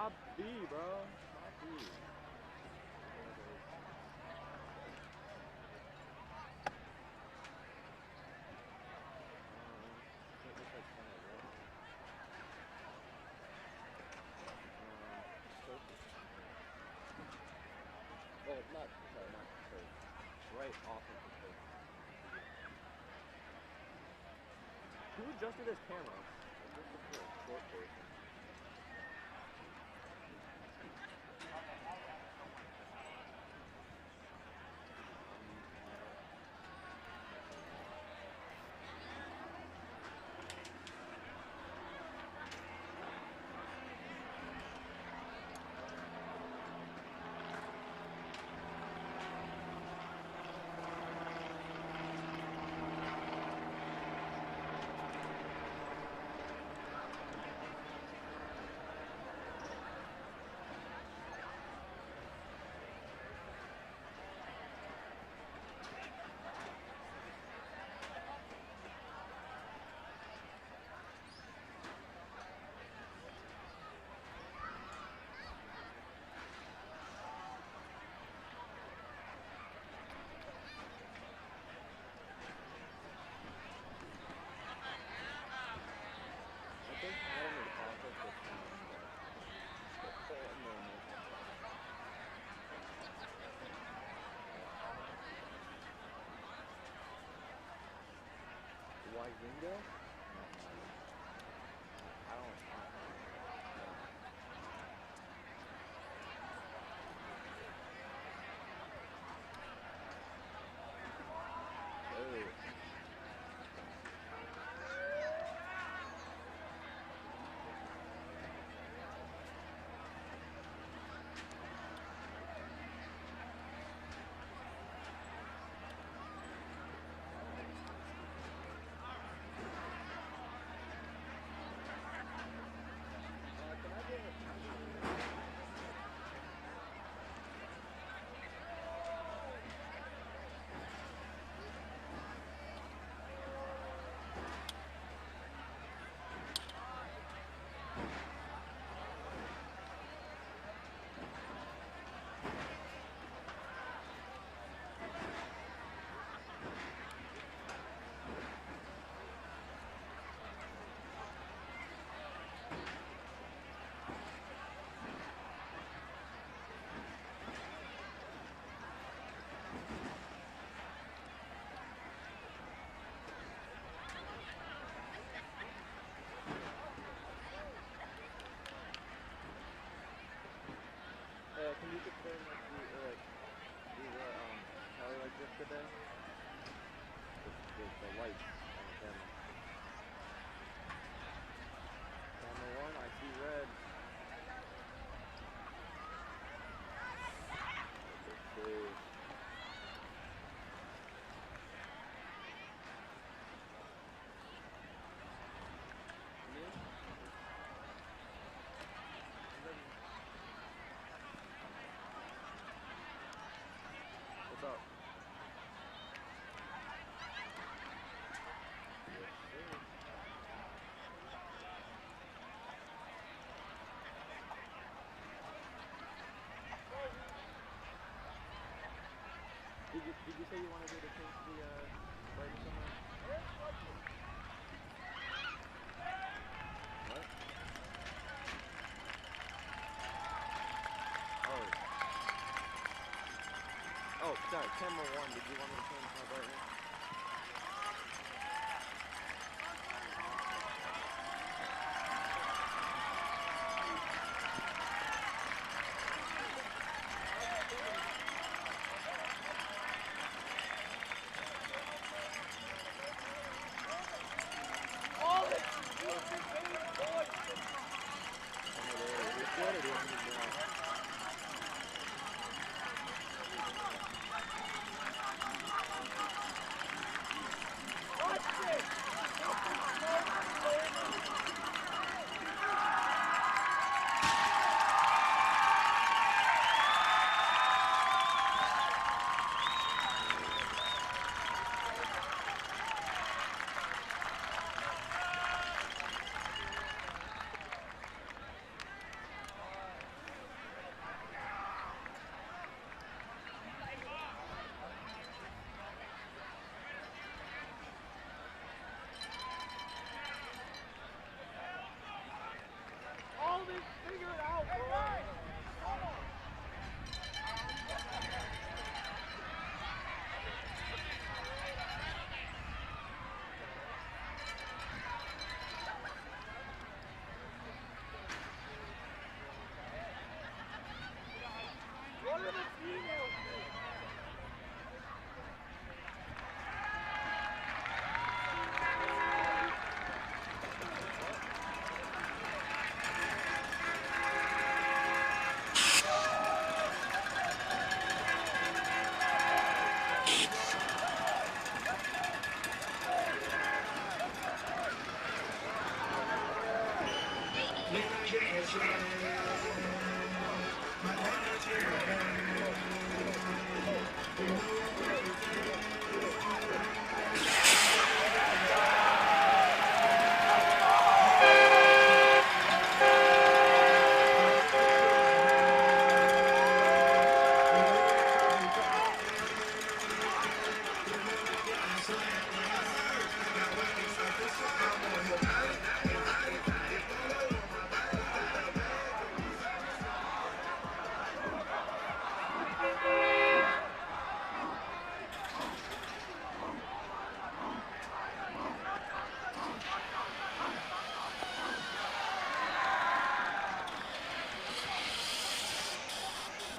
Stop B, bro. Stop B. Well, not coach. Right off of the coach. Who adjusted his camera? Just a short person. White window? I don't can you confirm that we were Kelly like this today? The lights on the camera. Camera 1, I see red. Okay. What's up? Did you say you wanted me to change the lighting somewhere? What? Oh, sorry, camera 1, did you want me to change my brightness?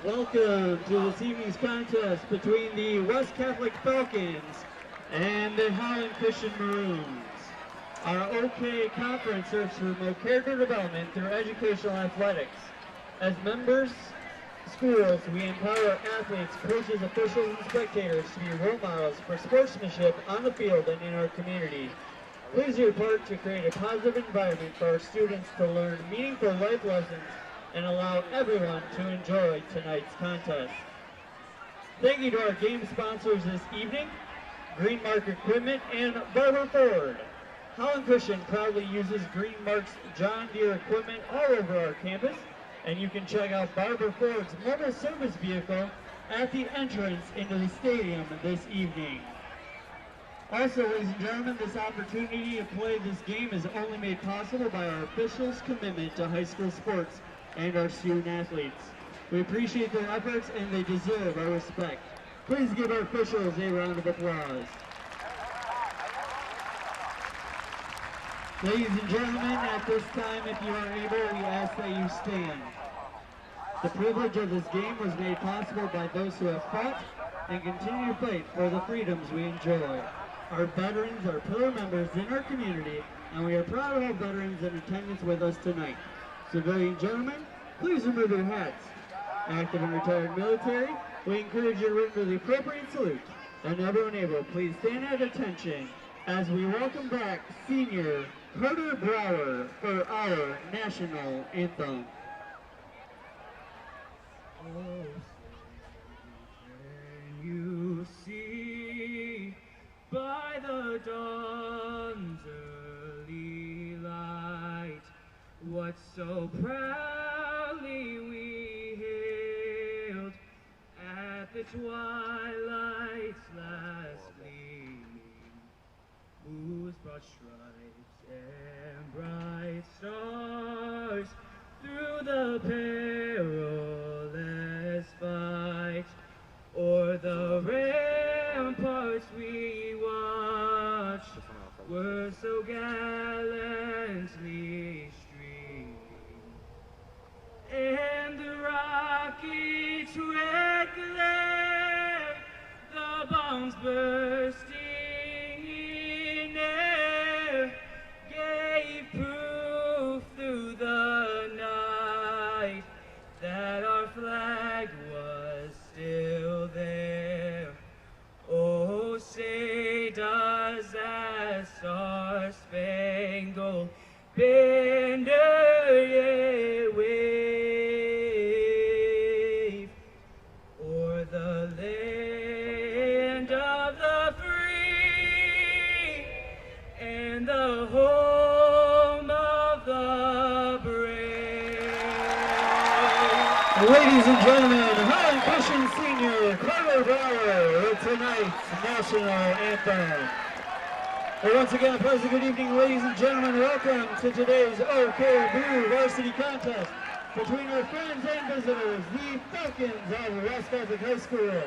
Welcome to this evening's contest between the West Catholic Falcons and the Highland Christian Maroons. Our OK Conference serves to promote character development through educational athletics. As members, schools, we empower athletes, coaches, officials, and spectators to be role models for sportsmanship on the field and in our community. Please do your part to create a positive environment for our students to learn meaningful life lessons and allow everyone to enjoy tonight's contest. Thank you to our game sponsors this evening, Greenmark Equipment and Barber Ford. Highland Christian proudly uses Greenmark's John Deere equipment all over our campus, and you can check out Barber Ford's mobile service vehicle at the entrance into the stadium this evening. Also, ladies and gentlemen, this opportunity to play this game is only made possible by our officials' commitment to high school sports and our student athletes. We appreciate their efforts and they deserve our respect. Please give our officials a round of applause. Ladies and gentlemen, at this time, if you are able, we ask that you stand. The privilege of this game was made possible by those who have fought and continue to fight for the freedoms we enjoy. Our veterans are pillar members in our community, and we are proud to have veterans in attendance with us tonight. Civilian gentlemen, please remove your hats. Active and retired military, we encourage you to render the appropriate salute. And everyone able, please stand at attention as we welcome back Senior Carter Brower for our national anthem. Oh, can you see by the dawn's early light what so proudly we hailed at the twilight's last gleaming, whose broad stripes and bright stars through the perilous fight o'er the ramparts we watched were so gallantly streaming, and the rocket's red glare, the bombs bursting in air, gave proof through the night that our flag was still there. Oh, say does that star-spangled banner yet wave o'er the land of the free and the home of the brave. Ladies and gentlemen, Highland Christian Senior Carter Brower with tonight's national anthem. Well, once again, a pleasant good evening, ladies and gentlemen. Welcome to today's OK Blue Varsity Contest between our friends and visitors, the Falcons of West Catholic High School.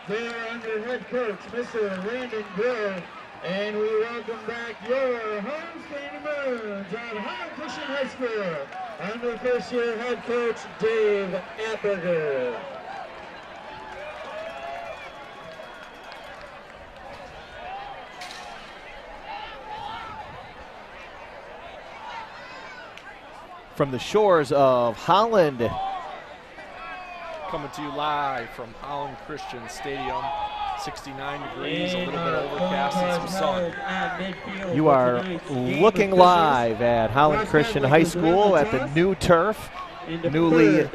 They are under head coach, Mr. Landon Grove, and we welcome back your homestanding Maroons of Highland Christian High School under first-year head coach Dave Apperger. From the shores of Holland. Coming to you live from Holland Christian Stadium. 69 degrees, a little bit overcast and some sun. You are looking live at Holland Christian High School at the new turf, newly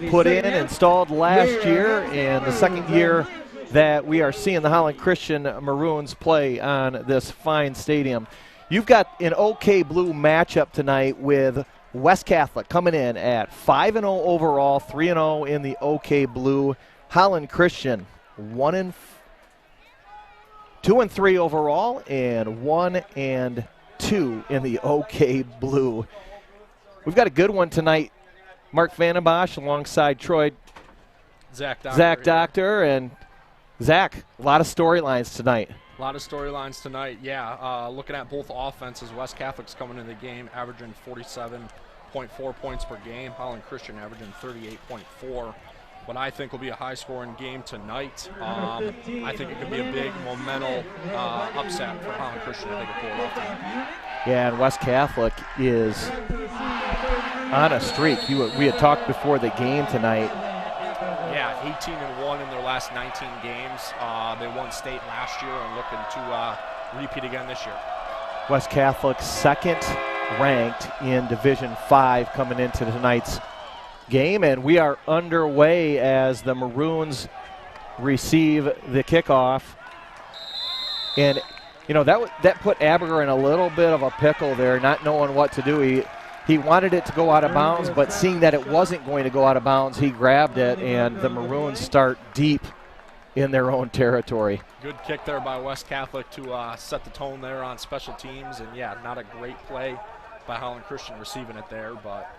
put in, installed last year, and the second year that we are seeing the Holland Christian Maroons play on this fine stadium. You've got an OK Blue matchup tonight with West Catholic coming in at 5-0 overall, 3-0 in the OK Blue. Holland Christian 2-3 overall and 1-2 in the OK Blue. We've got a good one tonight. Mark Vandenbosch alongside Troy Zach Doctor, and Zach, a lot of storylines tonight. A lot of storylines tonight, yeah. Looking at both offenses, West Catholic's coming into the game averaging 47.4 points per game. Holland Christian averaging 38.4. What I think will be a high-scoring game tonight. I think it could be a big momental upset for Holland Christian. I think it pull it off tonight. Yeah, and West Catholic is on a streak. We had talked before the game tonight. Yeah, 18-1 in their last 19 games. They won state last year and looking to repeat again this year. West Catholic second ranked in Division 5 coming into tonight's game, and we are underway as the Maroons receive the kickoff. And you know, that put Aberger in a little bit of a pickle there, not knowing what to do. He wanted it to go out of bounds, but seeing that it wasn't going to go out of bounds, he grabbed it, and the Maroons start deep in their own territory. Good kick there by West Catholic to set the tone there on special teams. And, yeah, not a great play by Holland Christian receiving it there, but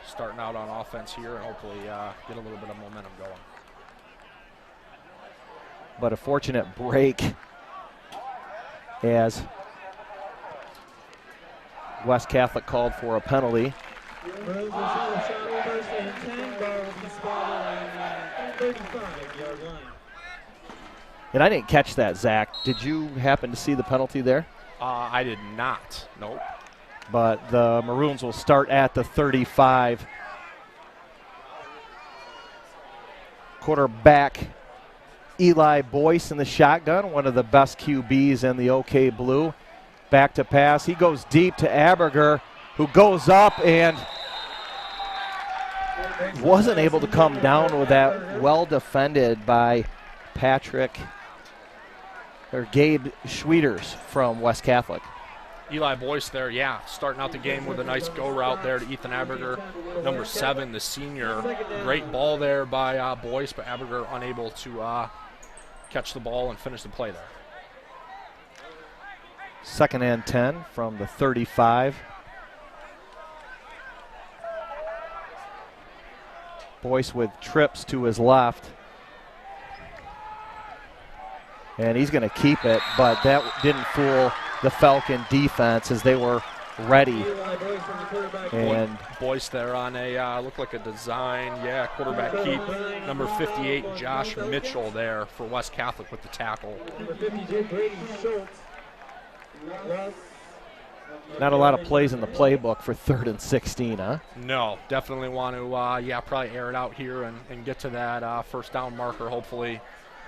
starting out on offense here and hopefully get a little bit of momentum going. But a fortunate break as West Catholic called for a penalty. And I didn't catch that, Zach. Did you happen to see the penalty there? I did not. Nope. But the Maroons will start at the 35. Quarterback Eli Boyce in the shotgun, one of the best QBs in the OK Blue. Back to pass. He goes deep to Aberger, who goes up and wasn't able to come down with that. Well defended by Gabe Schwieters from West Catholic. Eli Boyce there, yeah, starting out the game with a nice go route there to Ethan Aberger, number 7, the senior. Great ball there by Boyce, but Aberger unable to catch the ball and finish the play there. 2nd and 10 from the 35. Boyce with trips to his left. And he's going to keep it, but that didn't fool the Falcon defense as they were ready. And Boyce there on a, looked like a design, quarterback keep. Number 58, Josh Mitchell there for West Catholic with the tackle. Number 52, Brady Schultz. Not a lot of plays in the playbook for 3rd and 16, huh? No, definitely want to, probably air it out here and get to that first down marker, hopefully,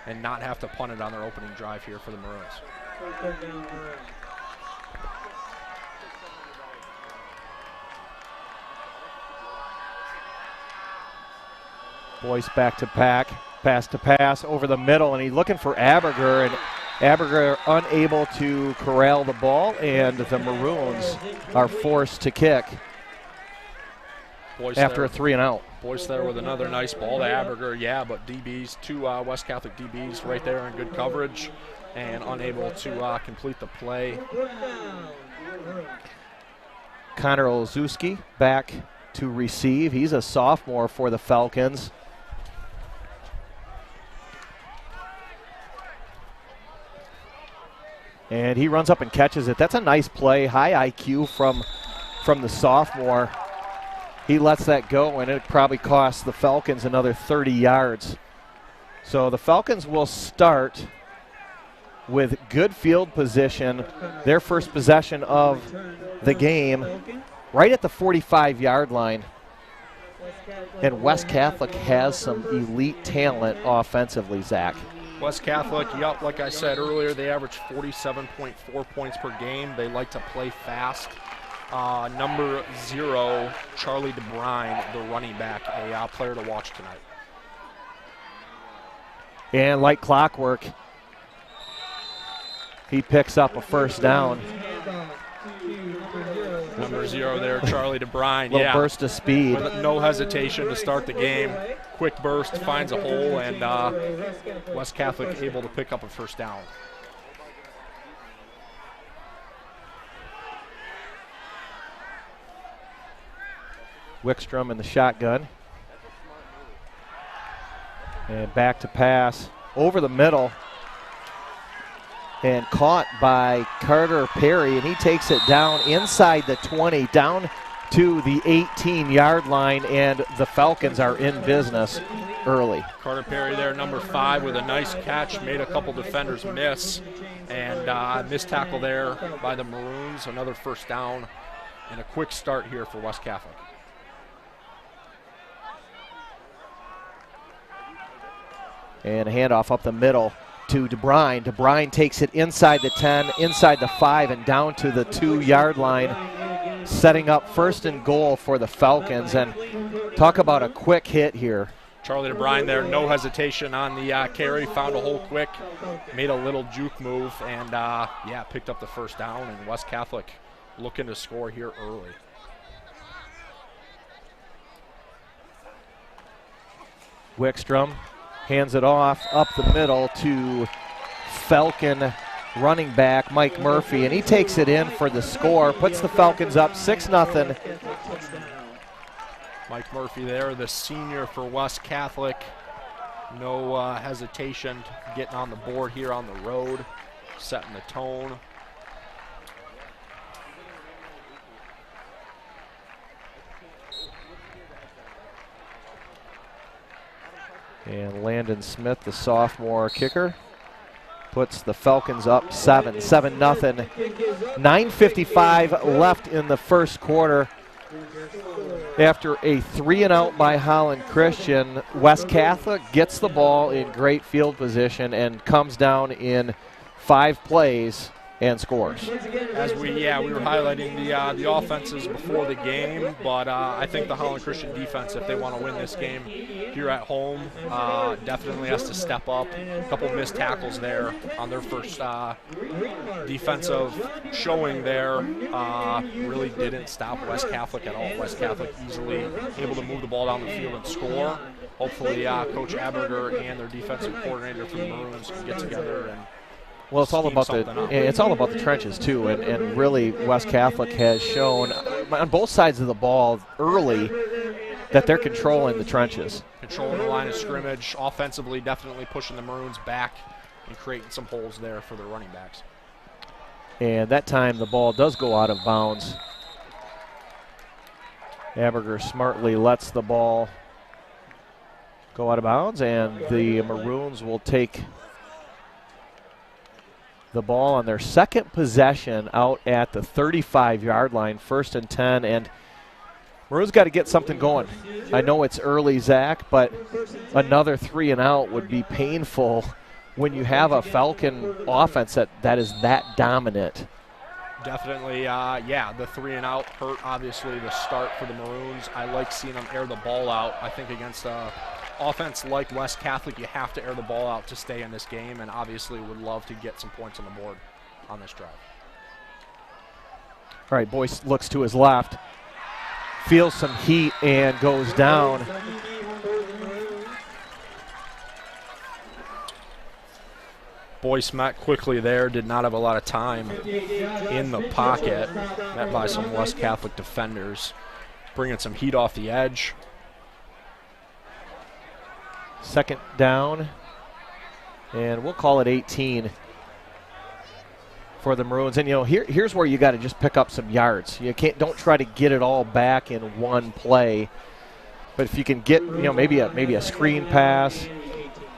and not have to punt it on their opening drive here for the Maroons. Boyce back to pass over the middle, and he's looking for Aberger, and Aberger unable to corral the ball, and the Maroons are forced to kick Boyce after there, a 3 and out. Boyce there with another nice ball to Aberger, but DBs, 2 West Catholic DBs right there in good coverage. and unable to complete the play. Connor Olszewski back to receive. He's a sophomore for the Falcons. And he runs up and catches it. That's a nice play, high IQ from the sophomore. He lets that go, and it probably costs the Falcons another 30 yards. So the Falcons will start with good field position, their first possession of the game, right at the 45-yard line. And West Catholic has some elite talent offensively, Zach. West Catholic, yep, like I said earlier, they average 47.4 points per game. They like to play fast. Number 0, Charlie DeBrine, the running back, a player to watch tonight. And like clockwork, he picks up a first down. Number 0 there, Charlie DeBrine. Little burst of speed. With no hesitation to start the game. Quick burst, finds a hole, and West Catholic able to pick up a first down. Wickstrom in the shotgun. And back to pass over the middle. And caught by Carter Perry, and he takes it down inside the 20, down to the 18-yard line, and the Falcons are in business early. Carter Perry there, number 5, with a nice catch, made a couple defenders miss, and missed tackle there by the Maroons. Another first down, and a quick start here for West Catholic. And a handoff up the middle to DeBrine. DeBrine takes it inside the 10, inside the 5, and down to the 2-yard line, setting up first and goal for the Falcons. And talk about a quick hit here. Charlie DeBrine there, no hesitation on the carry, found a hole quick, made a little juke move, and yeah, picked up the first down, and West Catholic looking to score here early. Wickstrom hands it off up the middle to Falcon running back Mike Murphy, and he takes it in for the score, puts the Falcons up 6-0. Mike Murphy there, the senior for West Catholic. No hesitation getting on the board here on the road, setting the tone. And Landon Smith, the sophomore kicker, puts the Falcons up 7-0. 9:55 left in the first quarter. After a 3-and-out by Holland Christian, West Catholic gets the ball in great field position and comes down in 5 plays and scores. As we were highlighting the offenses before the game, but I think the Holland Christian defense, if they want to win this game here at home, definitely has to step up. A couple missed tackles there on their first defensive showing there. Really didn't stop West Catholic at all. West Catholic easily able to move the ball down the field and score. Hopefully Coach Aberger and their defensive coordinator from the Maroons can get together and well, it's all about the trenches too, and really West Catholic has shown on both sides of the ball early that they're controlling the trenches. Controlling the line of scrimmage, offensively definitely pushing the Maroons back and creating some holes there for their running backs. And that time the ball does go out of bounds. Aberger smartly lets the ball go out of bounds, and the Maroons will take the ball on their second possession out at the 35-yard line, 1st and 10, and Maroons got to get something going. I know it's early, Zach, but another 3-and-out would be painful when you have a Falcon offense that is that dominant. Definitely, the 3-and-out hurt, obviously, the start for the Maroons. I like seeing them air the ball out. I think against offense like West Catholic, you have to air the ball out to stay in this game, and obviously would love to get some points on the board on this drive. All right, Boyce looks to his left, feels some heat, and goes down. Boyce met quickly there, did not have a lot of time in the pocket, met by some West Catholic defenders, bringing some heat off the edge. Second down, and we'll call it 18 for the Maroons. And, here's where you got to just pick up some yards. Don't try to get it all back in one play. But if you can get, maybe a screen pass,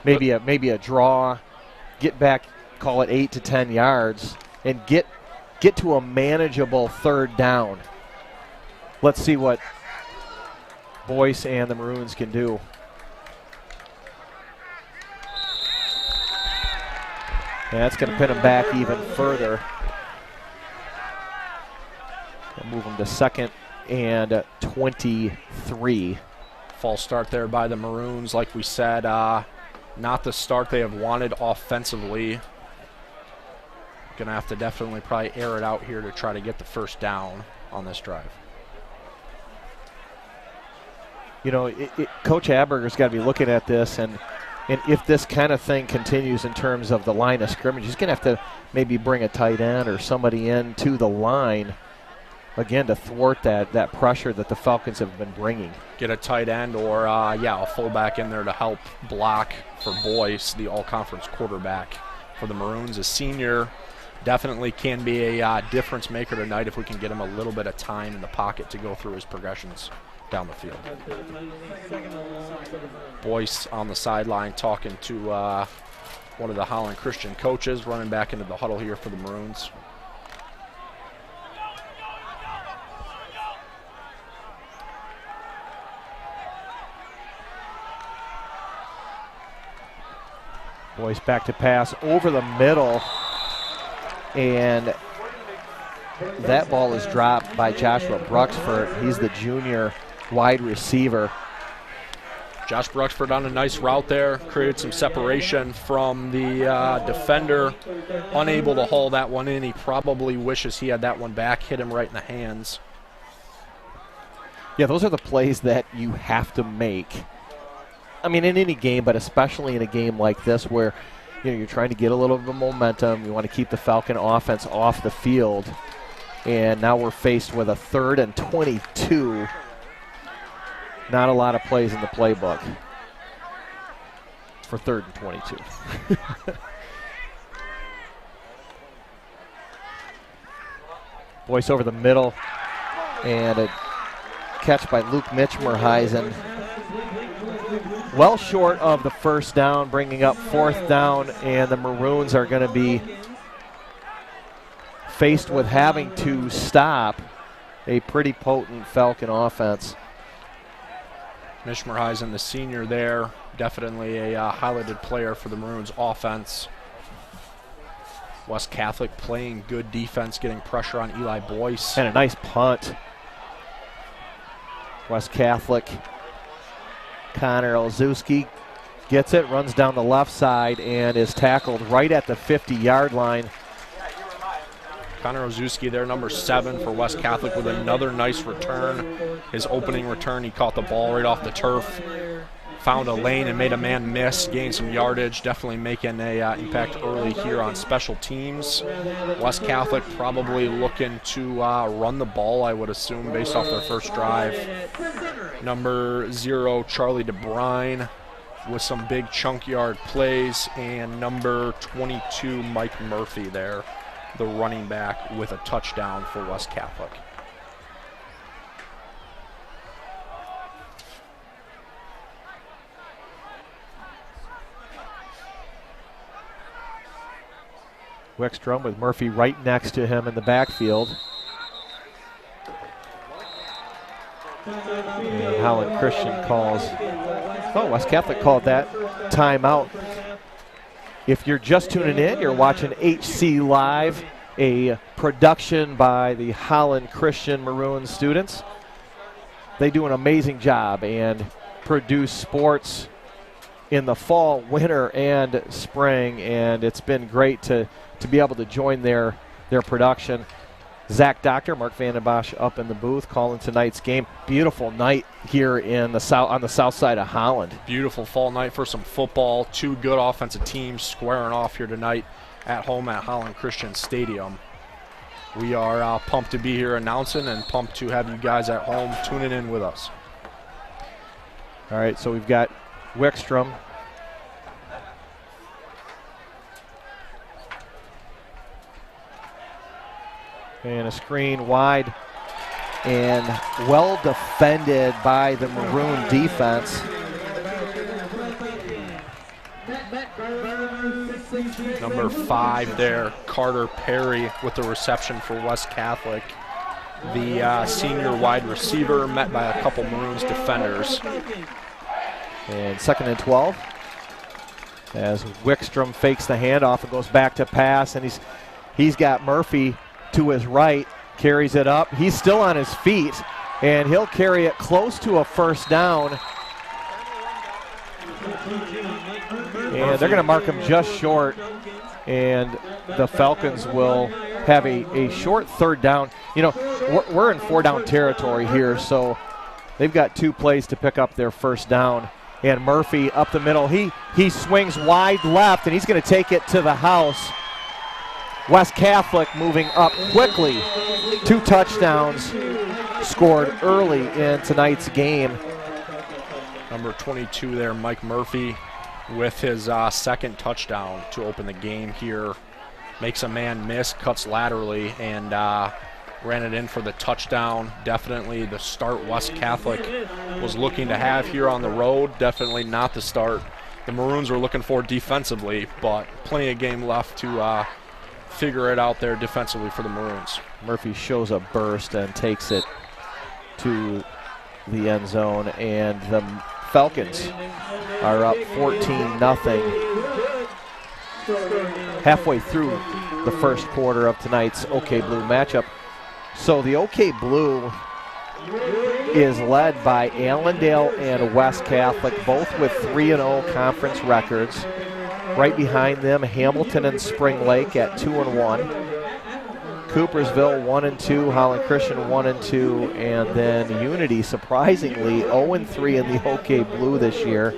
maybe a draw, get back, call it 8 to 10 yards, and get to a manageable third down. Let's see what Boyce and the Maroons can do. And that's going to pin them back even further. We'll move them to 2nd and 23. False start there by the Maroons. Like we said, not the start they have wanted offensively. Going to have to definitely probably air it out here to try to get the first down on this drive. Coach Aberger's got to be looking at this, and if this kind of thing continues in terms of the line of scrimmage, he's going to have to maybe bring a tight end or somebody in to the line, again, to thwart that pressure that the Falcons have been bringing. Get a tight end or, a fullback in there to help block for Boyce, the all-conference quarterback for the Maroons. A senior definitely can be a difference maker tonight if we can get him a little bit of time in the pocket to go through his progressions down the field. Boyce on the sideline talking to one of the Holland Christian coaches, running back into the huddle here for the Maroons. Boyce back to pass over the middle, and that ball is dropped by Joshua Bruxford. He's the junior wide receiver. Josh Bruxford on a nice route there, created some separation from the defender, unable to haul that one in. He probably wishes he had that one back, hit him right in the hands. Yeah, those are the plays that you have to make. I mean, in any game, but especially in a game like this where you're trying to get a little bit of momentum. You want to keep the Falcon offense off the field. And now we're faced with a 3rd and 22. Not a lot of plays in the playbook for 3rd and 22. Boyce over the middle, and a catch by Luke Mitchmerheisen. Well short of the first down, bringing up 4th down, and the Maroons are going to be faced with having to stop a pretty potent Falcon offense. Mitchmerheisen, the senior there, definitely a highlighted player for the Maroons offense. West Catholic playing good defense, getting pressure on Eli Boyce. And a nice punt. West Catholic. Connor Olszewski gets it, runs down the left side, and is tackled right at the 50-yard line. Connor Olszewski there, number 7 for West Catholic, with another nice return. His opening return, he caught the ball right off the turf, found a lane and made a man miss, gained some yardage, definitely making an impact early here on special teams. West Catholic probably looking to run the ball, I would assume, based off their first drive. Number 0, Charlie DeBrine, with some big chunk yard plays, and number 22, Mike Murphy there, the running back, with a touchdown for West Catholic. Wickstrom with Murphy right next to him in the backfield. And Howland Christian calls. Oh, West Catholic called that timeout. If you're just tuning in, you're watching HCLive, a production by the Holland Christian Maroon students. They do an amazing job and produce sports in the fall, winter, and spring, and it's been great to be able to join their production. Zach Doctor, Mark Vandenbosch up in the booth calling tonight's game. Beautiful night here in the south on the south side of Holland. Beautiful fall night for some football. Two good offensive teams squaring off here tonight at home at Holland Christian Stadium. We are pumped to be here announcing and pumped to have you guys at home tuning in with us. All right, so we've got Wickstrom. And a screen wide and well defended by the Maroon defense. Number 5 there, Carter Perry with the reception for West Catholic. The senior wide receiver met by a couple Maroons defenders. And 2nd and 12 as Wickstrom fakes the handoff and goes back to pass, and he's got Murphy to his right, carries it up. He's still on his feet, and he'll carry it close to a first down. And they're going to mark him just short, and the Falcons will have a short 3rd down. You know, we're in 4-down territory here, so they've got 2 plays to pick up their first down. And Murphy up the middle, he swings wide left, and he's going to take it to the house. West Catholic moving up quickly. 2 touchdowns scored early in tonight's game. Number 22 there, Mike Murphy, with his 2nd touchdown to open the game here. Makes a man miss, cuts laterally, and ran it in for the touchdown. Definitely the start West Catholic was looking to have here on the road. Definitely not the start the Maroons were looking for defensively, but plenty of game left to figure it out there defensively for the Maroons. Murphy shows a burst and takes it to the end zone, and the Falcons are up 14-0 halfway through the first quarter of tonight's OK Blue matchup. So the OK Blue is led by Allendale and West Catholic, both with 3-0 conference records. Right behind them, Hamilton and Spring Lake at 2-1. Coopersville 1-2, Holland Christian 1-2, and then Unity surprisingly 0-3 in the OK Blue this year,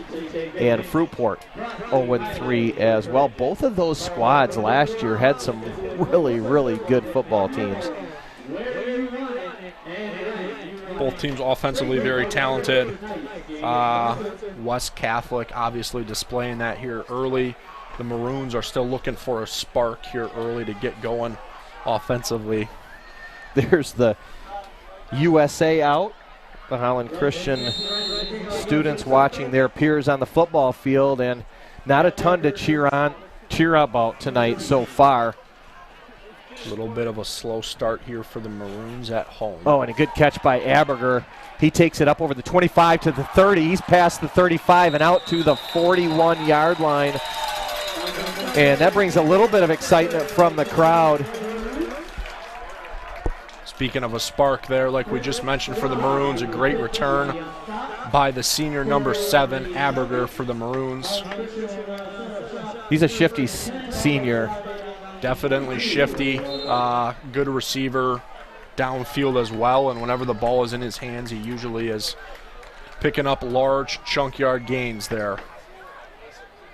and Fruitport 0-3 as well. Both of those squads last year had some really, really good football teams. Both teams offensively very talented. West Catholic obviously displaying that here early. The Maroons are still looking for a spark here early to get going offensively. There's the USA out. The Holland Christian students watching their peers on the football field, and not a ton to cheer about tonight so far. A little bit of a slow start here for the Maroons at home. Oh, and a good catch by Aberger. He takes it up over the 25 to the 30. He's past the 35 and out to the 41-yard line. And that brings a little bit of excitement from the crowd. Speaking of a spark there, like we just mentioned for the Maroons, a great return by the senior number 7, Aberger, for the Maroons. He's a shifty senior. Definitely shifty, good receiver, downfield as well, and whenever the ball is in his hands, he usually is picking up large chunk yard gains there.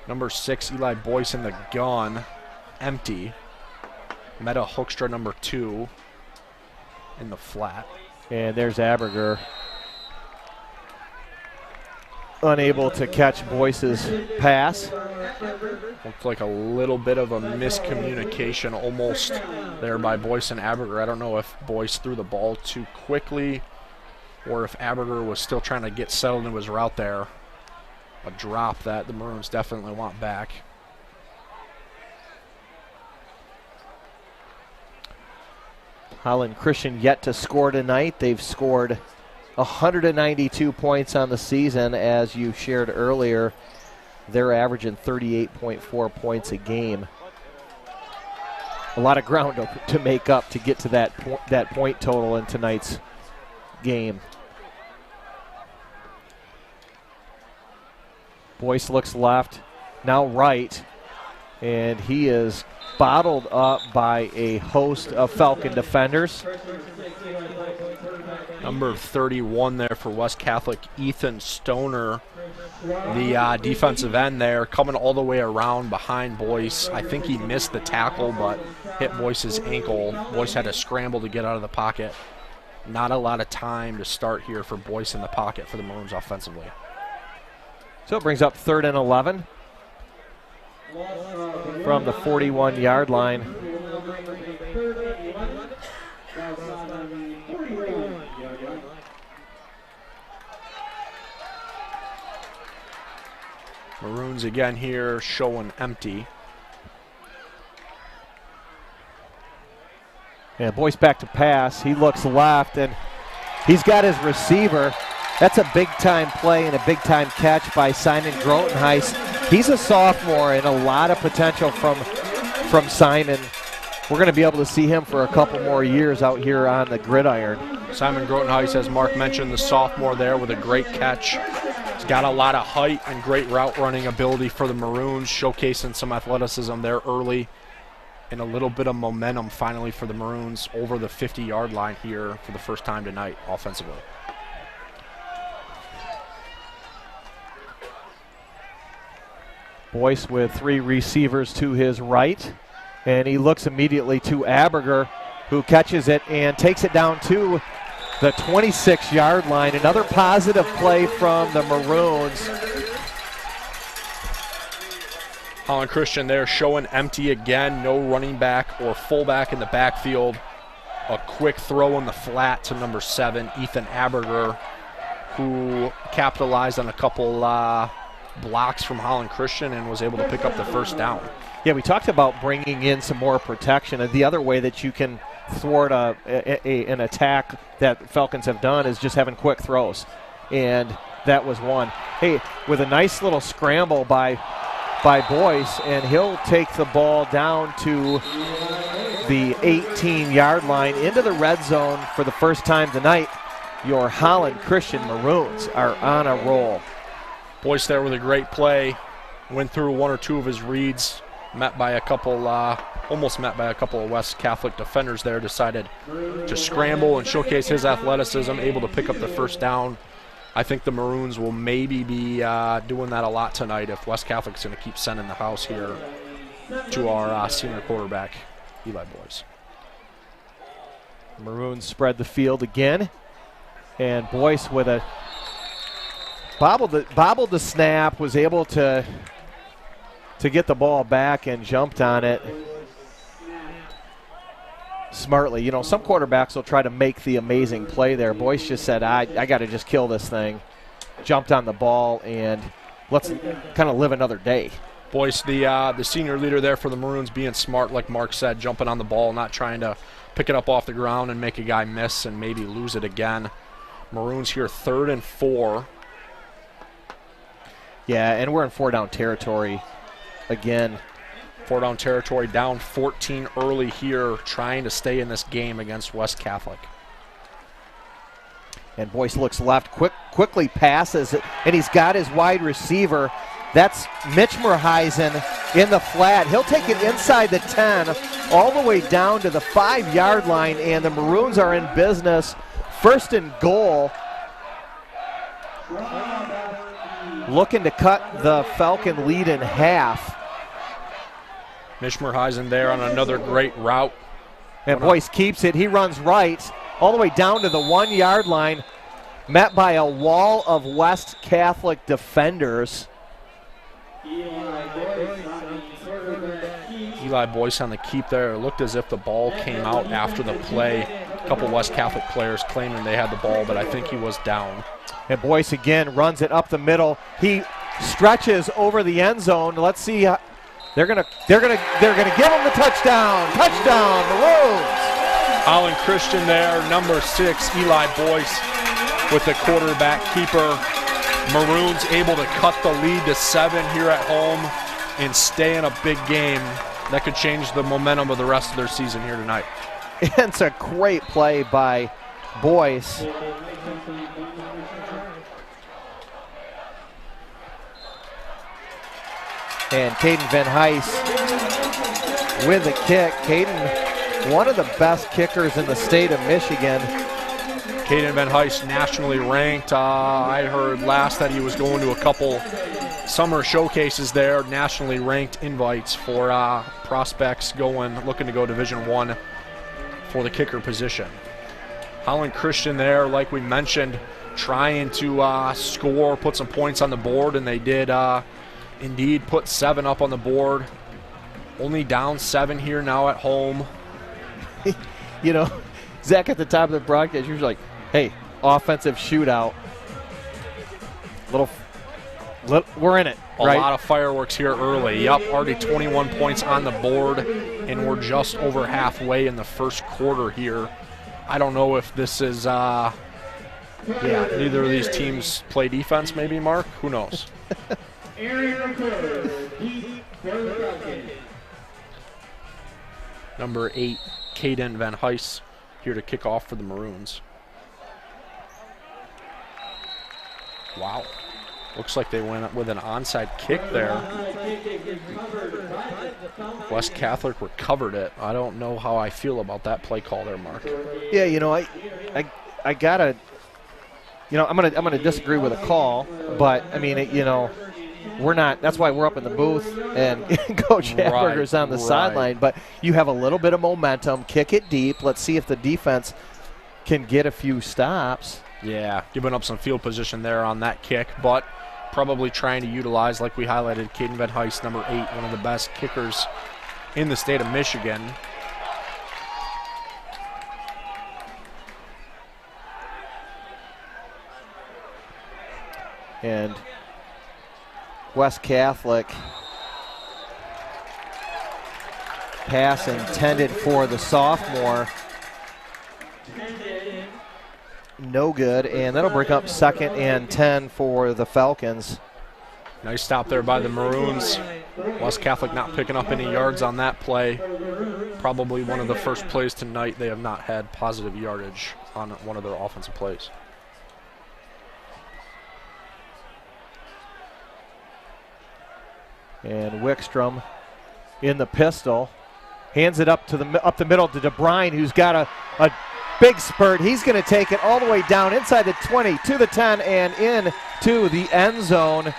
Number 6, Eli Boyce in the gun, empty. Meta Hoekstra, number 2, in the flat. And there's Aberger, unable to catch Boyce's pass. Looked like a little bit of a miscommunication almost there by Boyce and Aberger. I don't know if Boyce threw the ball too quickly or if Aberger was still trying to get settled into his route there. A drop that the Maroons definitely want back. Holland Christian yet to score tonight. They've scored 192 points on the season, as you shared earlier. They're averaging 38.4 points a game. A lot of ground to make up to get to that point total in tonight's game. Boyce looks left, now right, and he is bottled up by a host of Falcon defenders. Number 31 there for West Catholic, Ethan Stoner, the defensive end there, coming all the way around behind Boyce. I think he missed the tackle, but hit Boyce's ankle. Boyce had to scramble to get out of the pocket. Not a lot of time to start here for Boyce in the pocket for the Maroons offensively. So it brings up 3rd and 11 from the 41-yard line. Maroons again here showing empty. And Boyce back to pass. He looks left, and he's got his receiver. That's a big-time play and a big-time catch by Simon Grotenheis. He's a sophomore and a lot of potential from Simon. We're going to be able to see him for a couple more years out here on the gridiron. Simon Grotenheis, as Mark mentioned, the sophomore there with a great catch. He's got a lot of height and great route running ability for the Maroons, showcasing some athleticism there early and a little bit of momentum finally for the Maroons over the 50-yard line here for the first time tonight offensively. Boyce with 3 receivers to his right, and he looks immediately to Aberger, who catches it and takes it down to the 26-yard line. Another positive play from the Maroons. Holland Christian there showing empty again, no running back or fullback in the backfield. A quick throw in the flat to number 7, Ethan Aberger, who capitalized on a couple blocks from Holland Christian and was able to pick up the first down. Yeah, we talked about bringing in some more protection, and the other way that you can thwart an attack that Falcons have done is just having quick throws, and that was one. Hey, with a nice little scramble by Boyce, and he'll take the ball down to the 18-yard line into the red zone for the first time tonight. Your Holland Christian Maroons are on a roll. Boyce there with a great play, went through 1 or 2 of his reads, met by a couple, almost met by a couple of West Catholic defenders there, decided to scramble and showcase his athleticism, able to pick up the first down. I think the Maroons will maybe be doing that a lot tonight if West Catholic's going to keep sending the house here to our senior quarterback, Eli Boyce. Maroons spread the field again, and Boyce with a bobbled the snap, was able to get the ball back and jumped on it smartly. You know, some quarterbacks will try to make the amazing play there. Boyce just said, I got to just kill this thing. Jumped on the ball, and let's kind of live another day. Boyce, the senior leader there for the Maroons, being smart, like Mark said, jumping on the ball, not trying to pick it up off the ground and make a guy miss and maybe lose it again. Maroons here 3rd and 4. Yeah, and we're in 4-down territory again. 4-down territory, down 14 early here, trying to stay in this game against West Catholic. And Boyce looks left, quickly passes it, and he's got his wide receiver. That's Mitch Merheisen in the flat. He'll take it inside the 10, all the way down to the 5-yard line, and the Maroons are in business. 1st and goal. Looking to cut the Falcon lead in half. Mitch Merheisen there on another great route. And Boyce keeps it. He runs right all the way down to the 1-yard line, met by a wall of West Catholic defenders. Eli Boyce on the keep there. It looked as if the ball came out after the play. A couple West Catholic players claiming they had the ball, but I think he was down. And Boyce again runs it up the middle. He stretches over the end zone. Let's see. They're gonna give him the touchdown. Touchdown, Maroons. Holland Christian there, number 6, Eli Boyce with the quarterback keeper. Maroons able to cut the lead to 7 here at home and stay in a big game that could change the momentum of the rest of their season here tonight. It's a great play by Boyce. And Caden Van Heis with a kick. Caden, one of the best kickers in the state of Michigan. Caden Van Heist, nationally ranked. I heard last that he was going to a couple summer showcases there, nationally ranked invites for prospects looking to go Division I for the kicker position. Holland Christian there, like we mentioned, trying to score, put some points on the board, and they did indeed put 7 up on the board. Only down 7 here now at home. You know, Zach, at the top of the broadcast, you're like, hey, offensive shootout. We're in it, right? A lot of fireworks here early. Yup, already 21 points on the board, and we're just over halfway in the first quarter here. I don't know if this is, neither of these teams play defense maybe, Mark? Who knows? Number 8, Caden Van Heist, here to kick off for the Maroons. Wow. Looks like they went up with an onside kick there. West Catholic recovered it. I don't know how I feel about that play call there, Mark. Yeah, you know, I gotta, you know, I'm gonna disagree with the call, but I mean, we're not. That's why we're up in the booth and Coach Hamburger's on the sideline. But you have a little bit of momentum. Kick it deep. Let's see if the defense can get a few stops. Yeah, giving up some field position there on that kick, but probably trying to utilize, like we highlighted, Caden Van Heist, number 8, one of the best kickers in the state of Michigan. And West Catholic pass intended for the sophomore. No good, and that'll bring up 2nd and 10 for the Falcons. Nice stop there by the Maroons. West Catholic not picking up any yards on that play. Probably one of the first plays tonight they have not had positive yardage on one of their offensive plays. And Wickstrom in the pistol. Hands it up the middle to DeBrine, who's got a big spurt. He's going to take it all the way down inside the 20 to the 10 and in to the end zone.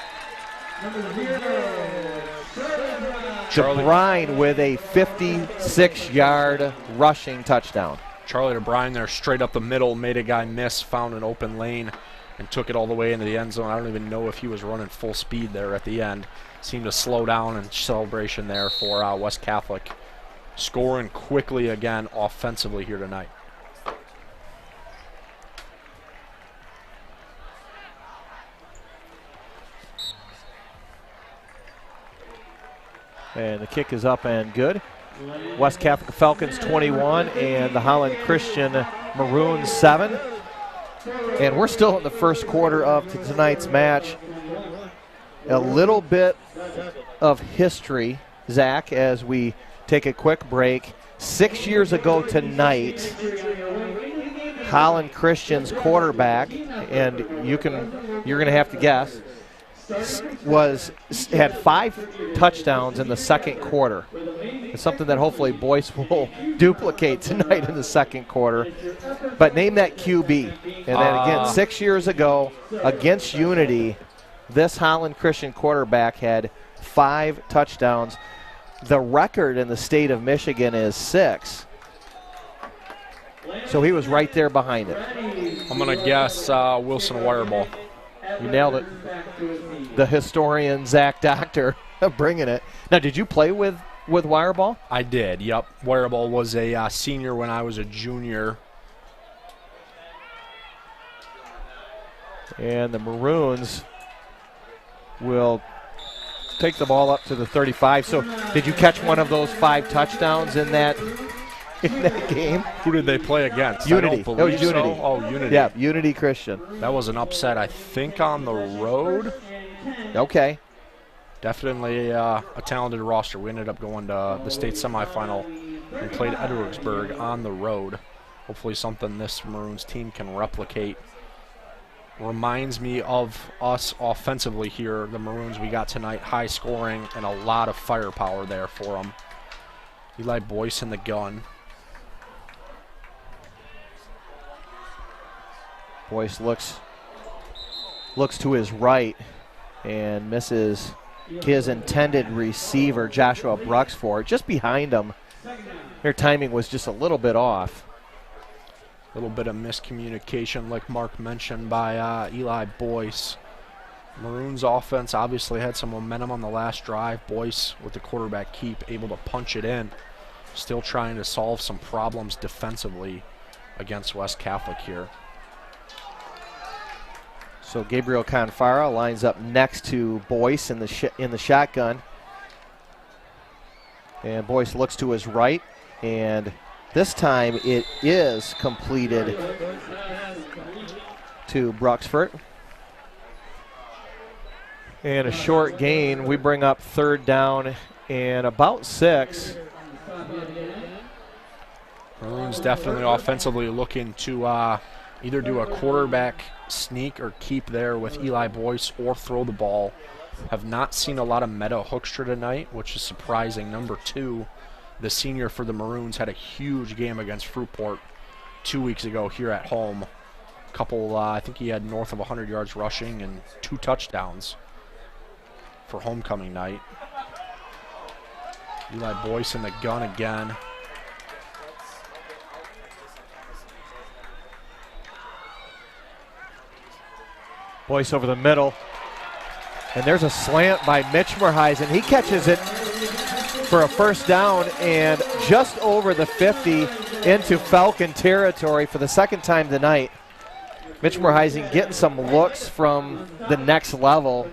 DeBrine with a 56-yard rushing touchdown. Charlie DeBrine there straight up the middle, made a guy miss, found an open lane, and took it all the way into the end zone. I don't even know if he was running full speed there at the end. Seemed to slow down in celebration there for West Catholic. Scoring quickly again offensively here tonight. And the kick is up and good. West Catholic Falcons 21 and the Holland Christian Maroons 7. And we're still in the first quarter of tonight's match. A little bit of history, Zach, as we take a quick break. 6 years ago tonight, Holland Christian's quarterback, and you're going to have to guess, had 5 touchdowns in the second quarter. It's something that hopefully Boyce will duplicate tonight in the second quarter. But name that QB. And then again, 6 years ago against Unity, this Holland Christian quarterback had 5 touchdowns. The record in the state of Michigan is 6. So he was right there behind it. I'm going to guess Wilson Wireball. You nailed it. The historian, Zach Doctor, bringing it. Now, did you play with Wireball? I did, yep. Wireball was a senior when I was a junior. And the Maroons will take the ball up to the 35. So did you catch one of those 5 touchdowns in that game? Who did they play against? Unity. That was Unity. So. Oh, Unity. Yeah, Unity Christian. That was an upset, I think, on the road. Okay. Definitely a talented roster. We ended up going to the state semifinal and played Edwardsburg on the road. Hopefully something this Maroons team can replicate. Reminds me of us offensively here, the Maroons we got tonight. High scoring and a lot of firepower there for them. Eli Boyce in the gun. Boyce looks to his right and misses his intended receiver, Joshua Bruxford, just behind him. Their timing was just a little bit off. A little bit of miscommunication, like Mark mentioned, by Eli Boyce. Maroons offense obviously had some momentum on the last drive. Boyce with the quarterback keep, able to punch it in. Still trying to solve some problems defensively against West Catholic here. So Gabriel Confara lines up next to Boyce in the shotgun. And Boyce looks to his right, and this time it is completed to Bruxford. And a short gain. We bring up 3rd down and about 6. Maroons definitely offensively looking to either do a quarterback sneak or keep there with Eli Boyce or throw the ball. Have not seen a lot of Meadow Hoekstra tonight, which is surprising. Number 2, the senior for the Maroons, had a huge game against Fruitport 2 weeks ago here at home. Couple, I think he had north of 100 yards rushing and 2 touchdowns for homecoming night. Eli Boyce in the gun again. Boyce over the middle. And there's a slant by Mitch Merheisen. He catches it for a 1st down and just over the 50 into Falcon territory for the 2nd time tonight. Mitch Merheisen getting some looks from the next level.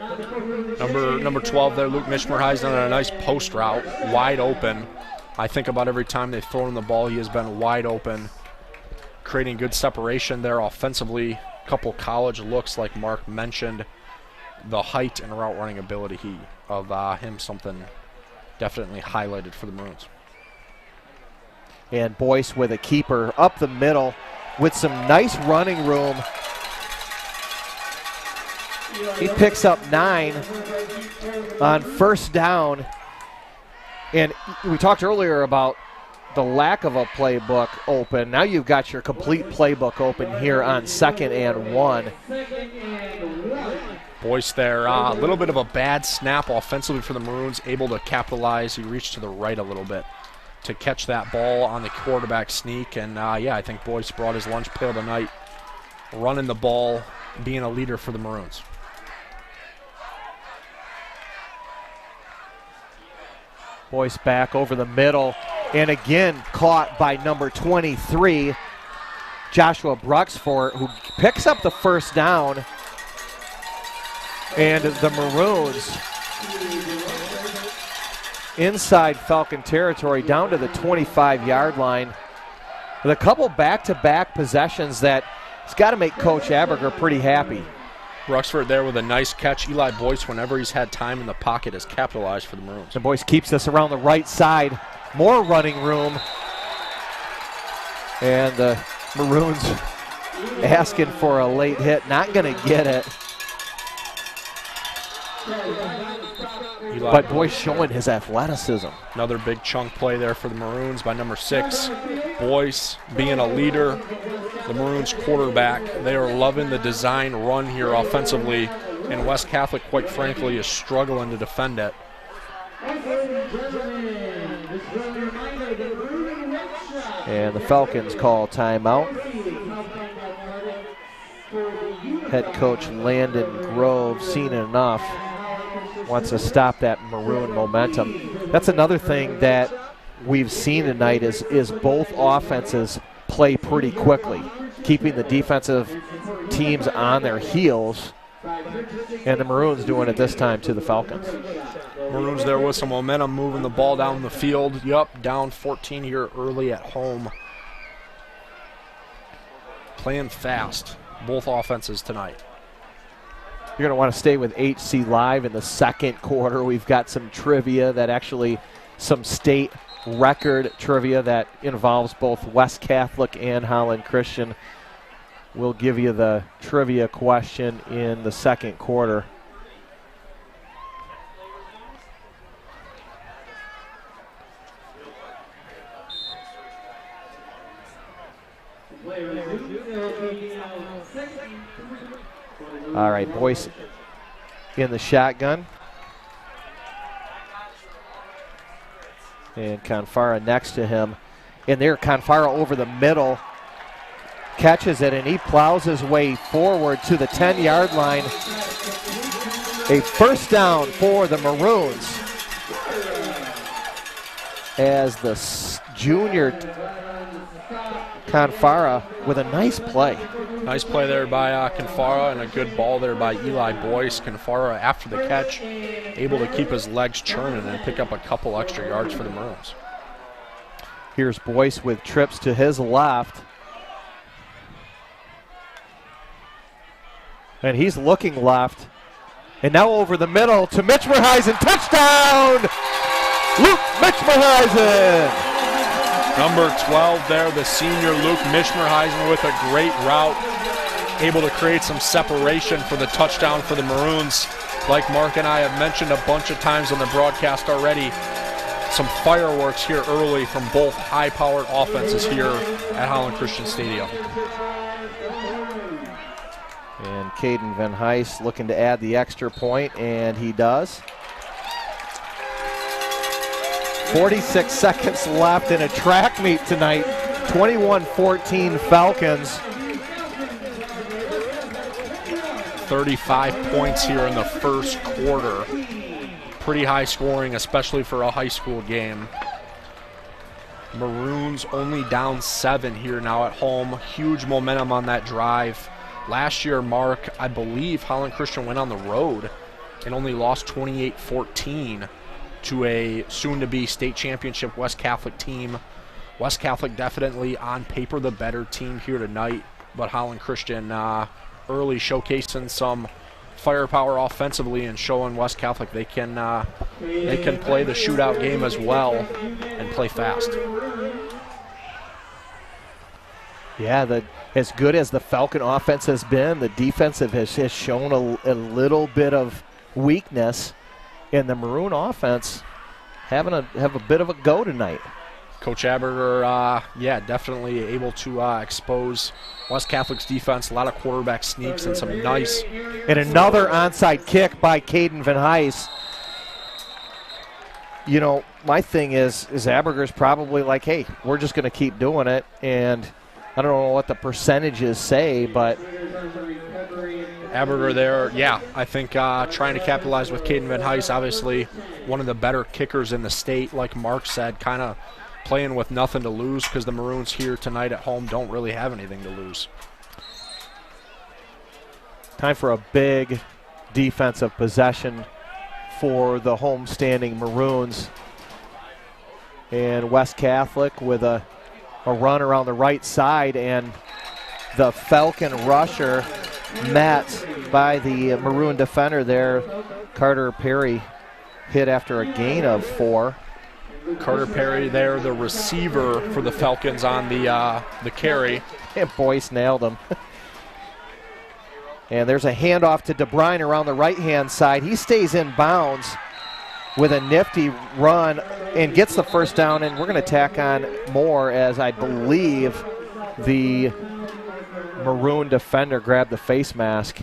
Number 12 there, Luke Mitch Merheisen, on a nice post route, wide open. I think about every time they've thrown the ball, he has been wide open, creating good separation there offensively. A couple college looks like Mark mentioned. The height and route running ability of him, something definitely highlighted for the Maroons. And Boyce with a keeper up the middle with some nice running room. He picks up 9 on 1st down. And we talked earlier about the lack of a playbook open. Now you've got your complete playbook open here on 2nd and 1. Boyce there, a little bit of a bad snap offensively for the Maroons, able to capitalize. He reached to the right a little bit to catch that ball on the quarterback sneak. And yeah, I think Boyce brought his lunch pail tonight, running the ball, being a leader for the Maroons. Boyce back over the middle, and again caught by number 23, Joshua Bruxford, who picks up the 1st down. And the Maroons inside Falcon territory down to the 25-yard line with a couple back-to-back possessions that has got to make Coach Aberger pretty happy. Bruxford there with a nice catch. Eli Boyce, whenever he's had time in the pocket, has capitalized for the Maroons. And Boyce keeps this around the right side. More running room. And the Maroons asking for a late hit. Not going to get it. But Boyce showing his athleticism. Another big chunk play there for the Maroons by number 6. Boyce being a leader, the Maroons quarterback. They are loving the design run here offensively, and West Catholic, quite frankly, is struggling to defend it. And the Falcons call timeout. Head coach Landon Grove, seen enough, wants to stop that Maroon momentum. That's another thing that we've seen tonight is both offenses play pretty quickly, keeping the defensive teams on their heels, and the Maroons doing it this time to the Falcons. Maroons there with some momentum, moving the ball down the field. Yup, down 14 here early at home. Playing fast, both offenses tonight. You're going to want to stay with HCLive in the 2nd quarter. We've got some trivia that actually, some state record trivia that involves both West Catholic and Holland Christian. We'll give you the trivia question in the 2nd quarter. Boyce in the shotgun. And Confara next to him. And there, Confara over the middle, catches it, and he plows his way forward to the 10-yard line. A first down for the Maroons as the junior Confara with a nice play. Nice play there by Confara, and a good ball there by Eli Boyce. Confara, after the catch, able to keep his legs churning and pick up a couple extra yards for the Maroons. Here's Boyce with trips to his left. And he's looking left. And now over the middle to Mitchmerheisen. Touchdown! Luke Mitchmerheisen! Number 12 there, the senior Luke Mitchmerheisen with a great route. Able to create some separation for the touchdown for the Maroons. Like Mark and I have mentioned a bunch of times on the broadcast already, some fireworks here early from both high-powered offenses here at Holland Christian Stadium. And Caden Van Heist looking to add the extra point, and he does. 46 seconds left in a track meet tonight. 21-14 Falcons. 35 points here in the first quarter. Pretty high scoring, especially for a high school game. Maroons only down 7 here now at home. Huge momentum on that drive. Last year, Mark, I believe Holland Christian went on the road and only lost 28-14 to a soon-to-be state championship West Catholic team. West Catholic definitely on paper the better team here tonight, but Holland Christian early showcasing some firepower offensively and showing West Catholic they can play the shootout game as well and play fast. Yeah, as good as the Falcon offense has been, the defensive has shown a little bit of weakness, and the Maroon offense have a bit of a go tonight. Coach Aberger, definitely able to expose West Catholic's defense. A lot of quarterback sneaks and some nice. And another onside kick by Caden Van Heist. You know, my thing is Aberger's probably like, hey, we're just going to keep doing it. And I don't know what the percentages say, but Aberger there, I think trying to capitalize with Caden Van Heist, obviously one of the better kickers in the state, like Mark said, kind of playing with nothing to lose because the Maroons here tonight at home don't really have anything to lose. Time for a big defensive possession for the homestanding Maroons. And West Catholic with a run around the right side, and the Falcon rusher met by the Maroon defender there. Carter Perry hit after a gain of 4. Carter Perry there, the receiver for the Falcons on the carry. And Boyce nailed him. And there's a handoff to DeBrine around the right-hand side. He stays in bounds with a nifty run and gets the first down, and we're going to tack on more as I believe the Maroon defender grabbed the face mask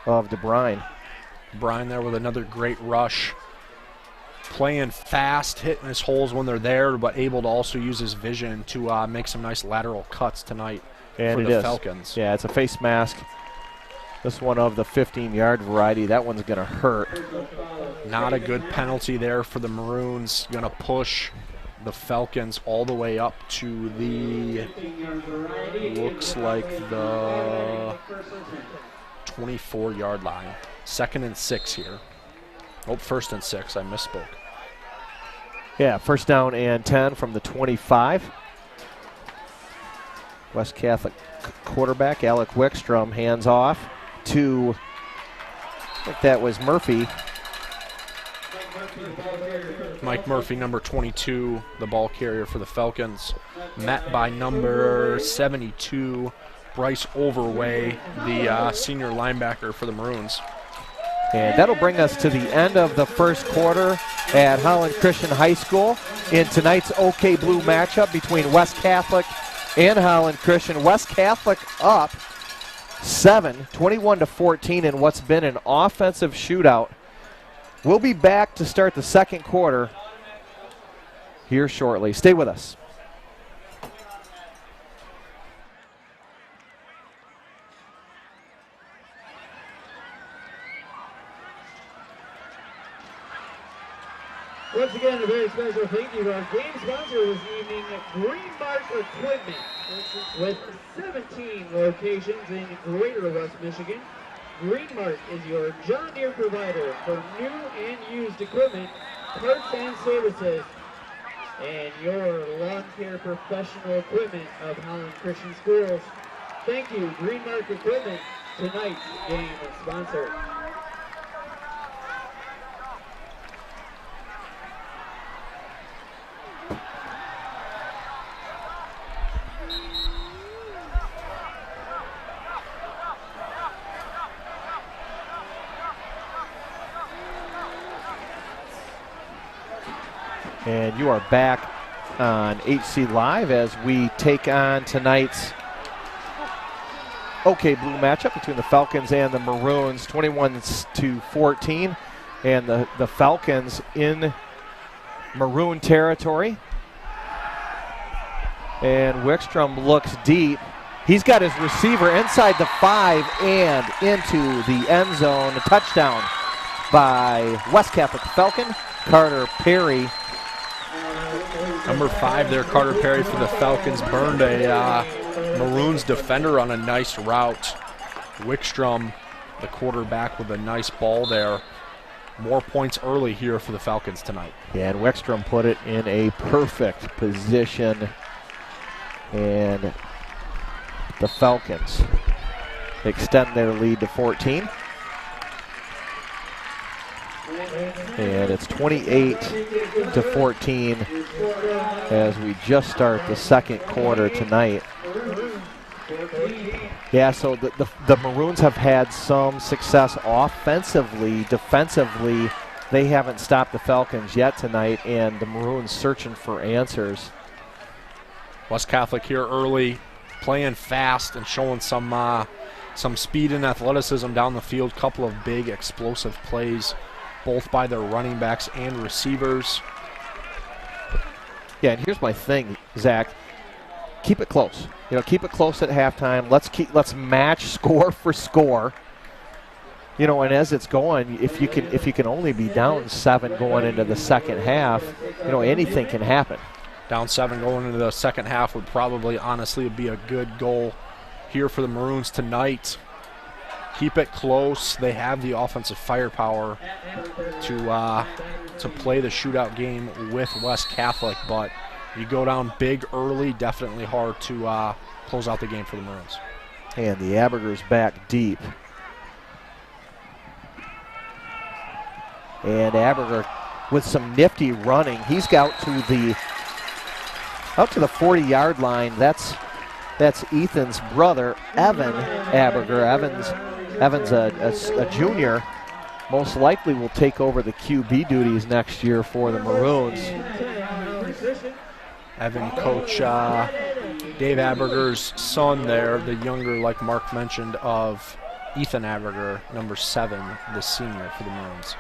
of DeBrine. Bryan there with another great rush. Playing fast, hitting his holes when they're there, but able to also use his vision to make some nice lateral cuts tonight for the Falcons. Yeah, it's a face mask. This one of the 15-yard variety. That one's going to hurt. Not a good penalty there for the Maroons. Going to push the Falcons all the way up to the, looks like the 24-yard line. 2nd and 6 here. Oh, 1st and 6. I misspoke. Yeah, first down and 10 from the 25. West Catholic quarterback Alec Wickstrom hands off to, I think that was Murphy. Mike Murphy, number 22, the ball carrier for the Falcons, met by number 72, Bryce Overway, the senior linebacker for the Maroons. And that'll bring us to the end of the first quarter at Holland Christian High School in tonight's OK Blue matchup between West Catholic and Holland Christian. West Catholic up 21-14 in what's been an offensive shootout. We'll be back to start the second quarter here shortly. Stay with us. Once again, a very special thank you to our game sponsor this evening, Greenmark Equipment, with 17 locations in Greater West Michigan. Greenmark is your John Deere provider for new and used equipment, parts and services, and your lawn care professional equipment of Holland Christian Schools. Thank you, Greenmark Equipment, tonight's game sponsor. And you are back on HCLive as we take on tonight's OK Blue matchup between the Falcons and the Maroons, 21-14. And the Falcons in Maroon territory. And Wickstrom looks deep. He's got his receiver inside the 5 and into the end zone. A touchdown by West Catholic Falcon, Carter Perry. Number 5 there, Carter Perry for the Falcons, burned a Maroons defender on a nice route. Wickstrom, the quarterback, with a nice ball there. More points early here for the Falcons tonight. Yeah, and Wickstrom put it in a perfect position. And the Falcons extend their lead to 14. And it's 28-14 as we just start the second quarter tonight. Yeah, so the Maroons have had some success offensively. Defensively, they haven't stopped the Falcons yet tonight, and the Maroons searching for answers. West Catholic here early, playing fast and showing some speed and athleticism down the field. Couple of big explosive plays, both by their running backs and receivers. Yeah, and here's my thing, Zach. Keep it close. You know, keep it close at halftime. Let's match score for score. You know, and as it's going, if you can only be down 7 going into the second half, you know, anything can happen. Down 7 going into the second half would probably honestly be a good goal here for the Maroons tonight. Keep it close. They have the offensive firepower to play the shootout game with West Catholic, but you go down big early, definitely hard to close out the game for the Maroons. And the Aberger's back deep. And Aberger with some nifty running. He's got to the 40-yard line. That's Ethan's brother, Evan Aberger. Evan's a junior. Most likely will take over the QB duties next year for the Maroons. Evan, Coach Dave Aberger's son there, the younger, like Mark mentioned, of Ethan Aberger, number 7, the senior for the Maroons.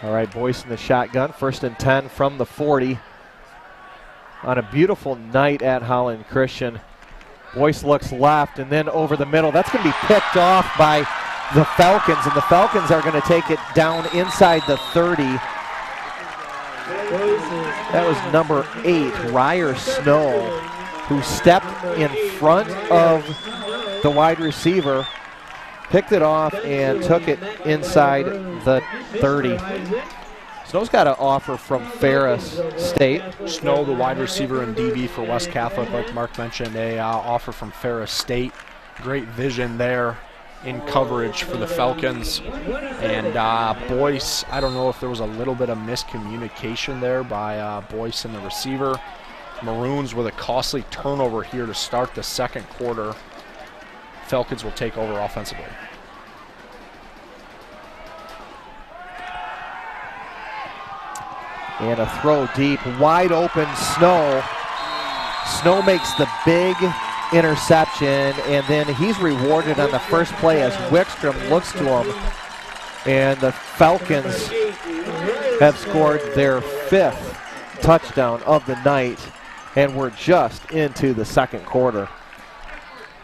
All right, Boyce in the shotgun, 1st and 10 from the 40. On a beautiful night at Holland Christian. Boyce looks left and then over the middle. That's going to be picked off by the Falcons, and the Falcons are going to take it down inside the 30. That was number 8, Ryer Snow, who stepped in front of the wide receiver, picked it off, and took it inside the 30. Snow's got an offer from Ferris State. Snow, the wide receiver and DB for West Catholic, like Mark mentioned, a offer from Ferris State. Great vision there in coverage for the Falcons. And Boyce, I don't know if there was a little bit of miscommunication there by Boyce and the receiver. Maroons with a costly turnover here to start the second quarter. Falcons will take over offensively. And a throw deep, wide open, Snow. Snow makes the big interception, and then he's rewarded on the first play as Wickstrom looks to him. And the Falcons have scored their 5th touchdown of the night, and we're just into the second quarter.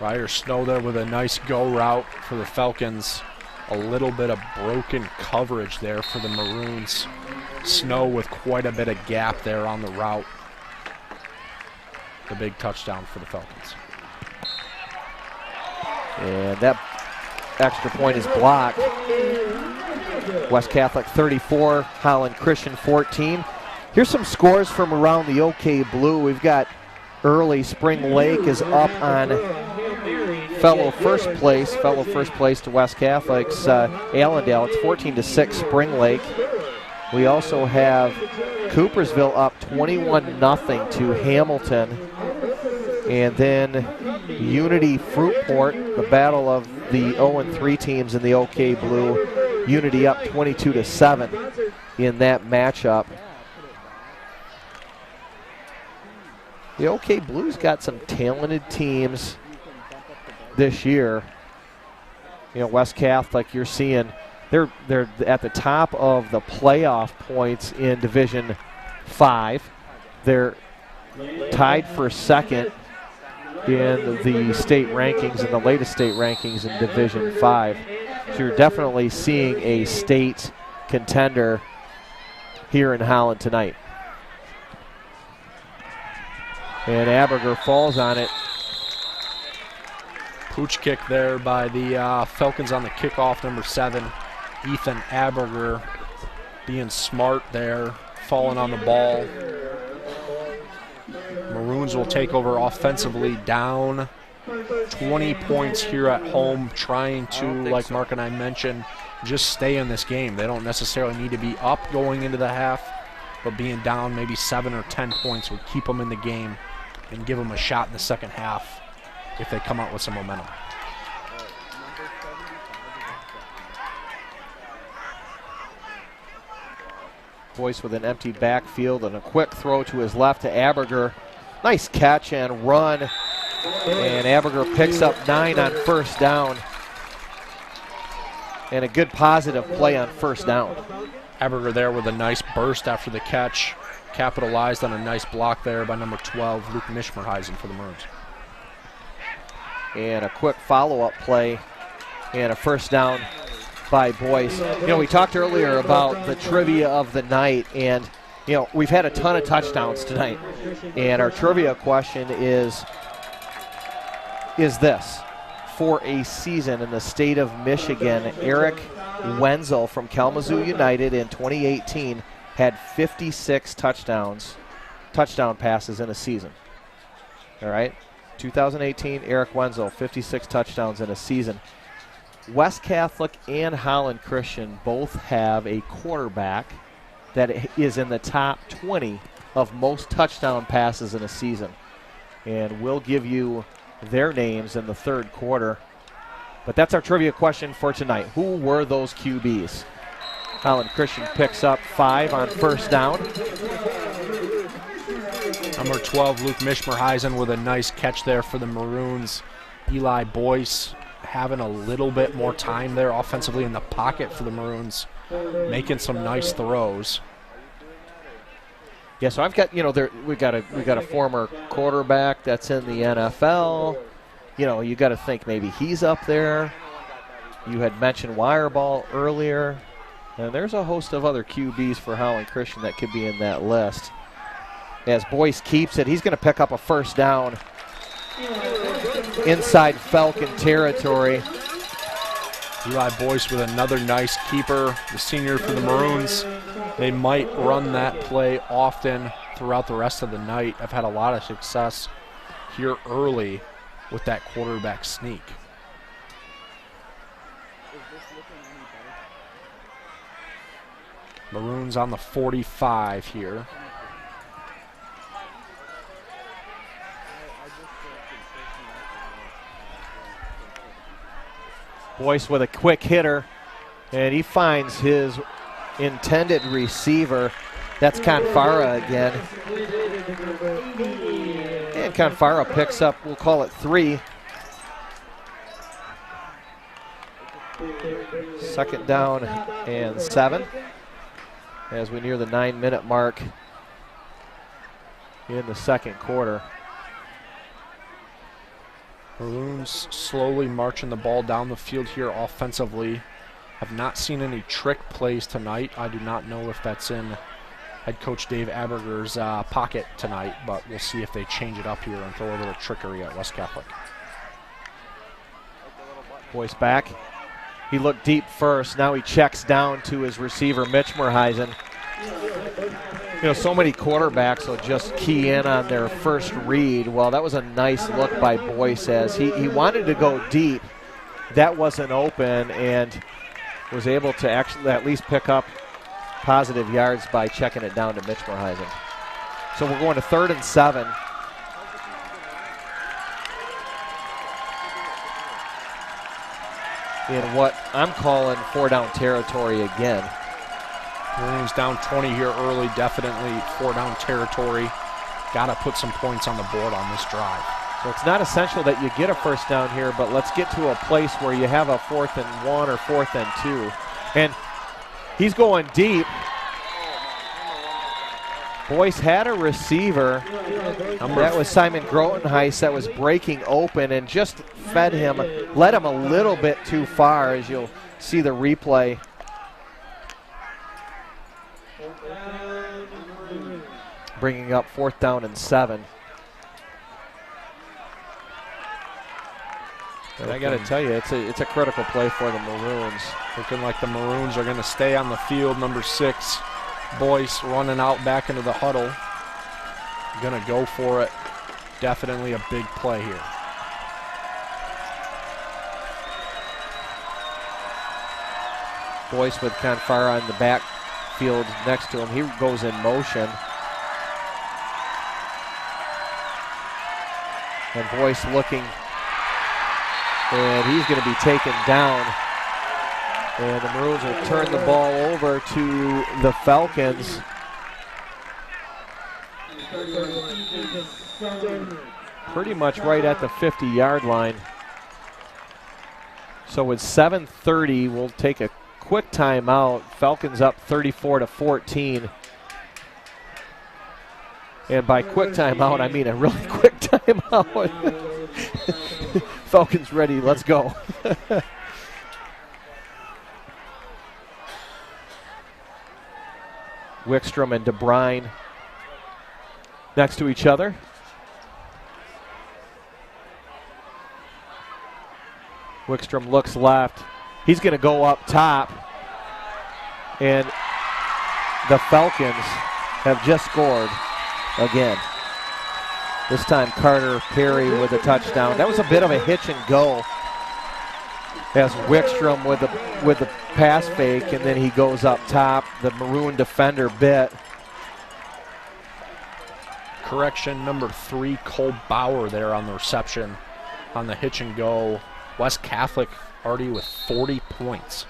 Ryder Snow there with a nice go route for the Falcons. A little bit of broken coverage there for the Maroons. Snow with quite a bit of gap there on the route. The big touchdown for the Falcons. And that extra point is blocked. West Catholic 34, Holland Christian 14. Here's some scores from around the OK Blue. We've got early Spring Lake is up on fellow first place to West Catholic's Allendale. It's 14-6 Spring Lake. We also have Coopersville up 21-0 to Hamilton. And then Unity Fruitport, the battle of the 0-3 teams in the OK Blue. Unity up 22-7 in that matchup. The OK Blues got some talented teams this year. You know, West Catholic, you're seeing they're at the top of the playoff points in Division 5. They're tied for second in the state rankings, in the latest state rankings in Division 5. So you're definitely seeing a state contender here in Holland tonight. And Aberger falls on it. Pooch kick there by the Falcons on the kickoff, number 7. Ethan Aberger being smart there, falling on the ball. Maroons will take over offensively, down 20 points here at home, trying to, like Mark and I mentioned, just stay in this game. They don't necessarily need to be up going into the half, but being down maybe 7 or 10 points would keep them in the game and give them a shot in the second half if they come out with some momentum. Boyce with an empty backfield and a quick throw to his left to Aberger. Nice catch and run. And Aberger picks up 9 on first down. And a good positive play on first down. Aberger there with a nice burst after the catch. Capitalized on a nice block there by number 12, Luke Mishmerheisen for the Maroons. And a quick follow-up play and a first down by Boyce. You know, we talked earlier about the trivia of the night, and, you know, we've had a ton of touchdowns tonight. And our trivia question is this. For a season in the state of Michigan, Eric Wenzel from Kalamazoo United in 2018 had 56 touchdown passes in a season. All right? 2018, Eric Wenzel, 56 touchdowns in a season. West Catholic and Holland Christian both have a quarterback that is in the top 20 of most touchdown passes in a season. And we'll give you their names in the third quarter. But that's our trivia question for tonight. Who were those QBs? Holland Christian picks up 5 on first down. Number 12, Luke Mishmerheisen with a nice catch there for the Maroons. Eli Boyce having a little bit more time there offensively in the pocket for the Maroons, making some nice throws. Yeah, so I've got, you know, we got a former quarterback that's in the NFL. You know, you got to think maybe he's up there. You had mentioned Wireball earlier, and there's a host of other QBs for Holland Christian that could be in that list. As Boyce keeps it, he's going to pick up a first down inside Falcon territory. Eli Boyce with another nice keeper, the senior for the Maroons. They might run that play often throughout the rest of the night. I've had a lot of success here early with that quarterback sneak. Maroons on the 45 here. Boyce with a quick hitter, and he finds his intended receiver. That's Confara again. And Confara picks up, we'll call it 3. Second down and 7 as we near the 9-minute mark in the second quarter. Maroons slowly marching the ball down the field here offensively. Have not seen any trick plays tonight. I do not know if that's in head coach Dave Aberger's pocket tonight, but we'll see if they change it up here and throw a little trickery at West Catholic. Boyce back. He looked deep first. Now he checks down to his receiver, Mitch Merheisen. You know, so many quarterbacks will just key in on their first read. Well, that was a nice look by Boyce as he wanted to go deep. That wasn't open and was able to actually at least pick up positive yards by checking it down to Mitch Merheisen. So we're going to 3rd and 7. In what I'm calling 4-down territory again. Maroons down 20 here early, definitely 4-down territory. Got to put some points on the board on this drive. So it's not essential that you get a first down here, but let's get to a place where you have a 4th and 1 or 4th and 2. And he's going deep. Boyce had a receiver. That was Simon Grotenheis that was breaking open and just fed him, led him a little bit too far, as you'll see the replay. Bringing up 4th down and 7. And I got to tell you, it's a critical play for the Maroons. Looking like the Maroons are going to stay on the field. Number 6, Boyce running out back into the huddle. Going to go for it. Definitely a big play here. Boyce with Confara in the backfield next to him. He goes in motion. And Boyce looking, and he's going to be taken down. And the Maroons will turn the ball over to the Falcons. Pretty much right at the 50-yard line. So with 7:30, we'll take a quick timeout. Falcons up 34-14. And by quick timeout, I mean a really quick timeout. Falcons ready, let's go. Wickstrom and DeBrine next to each other. Wickstrom looks left. He's going to go up top. And the Falcons have just scored again. This time Carter Perry with a touchdown. That was a bit of a hitch and go as Wickstrom with the pass fake, and then he goes up top. The Maroon defender bit. Correction, number 3, Cole Bauer there on the reception on the hitch and go. West Catholic already with 40 points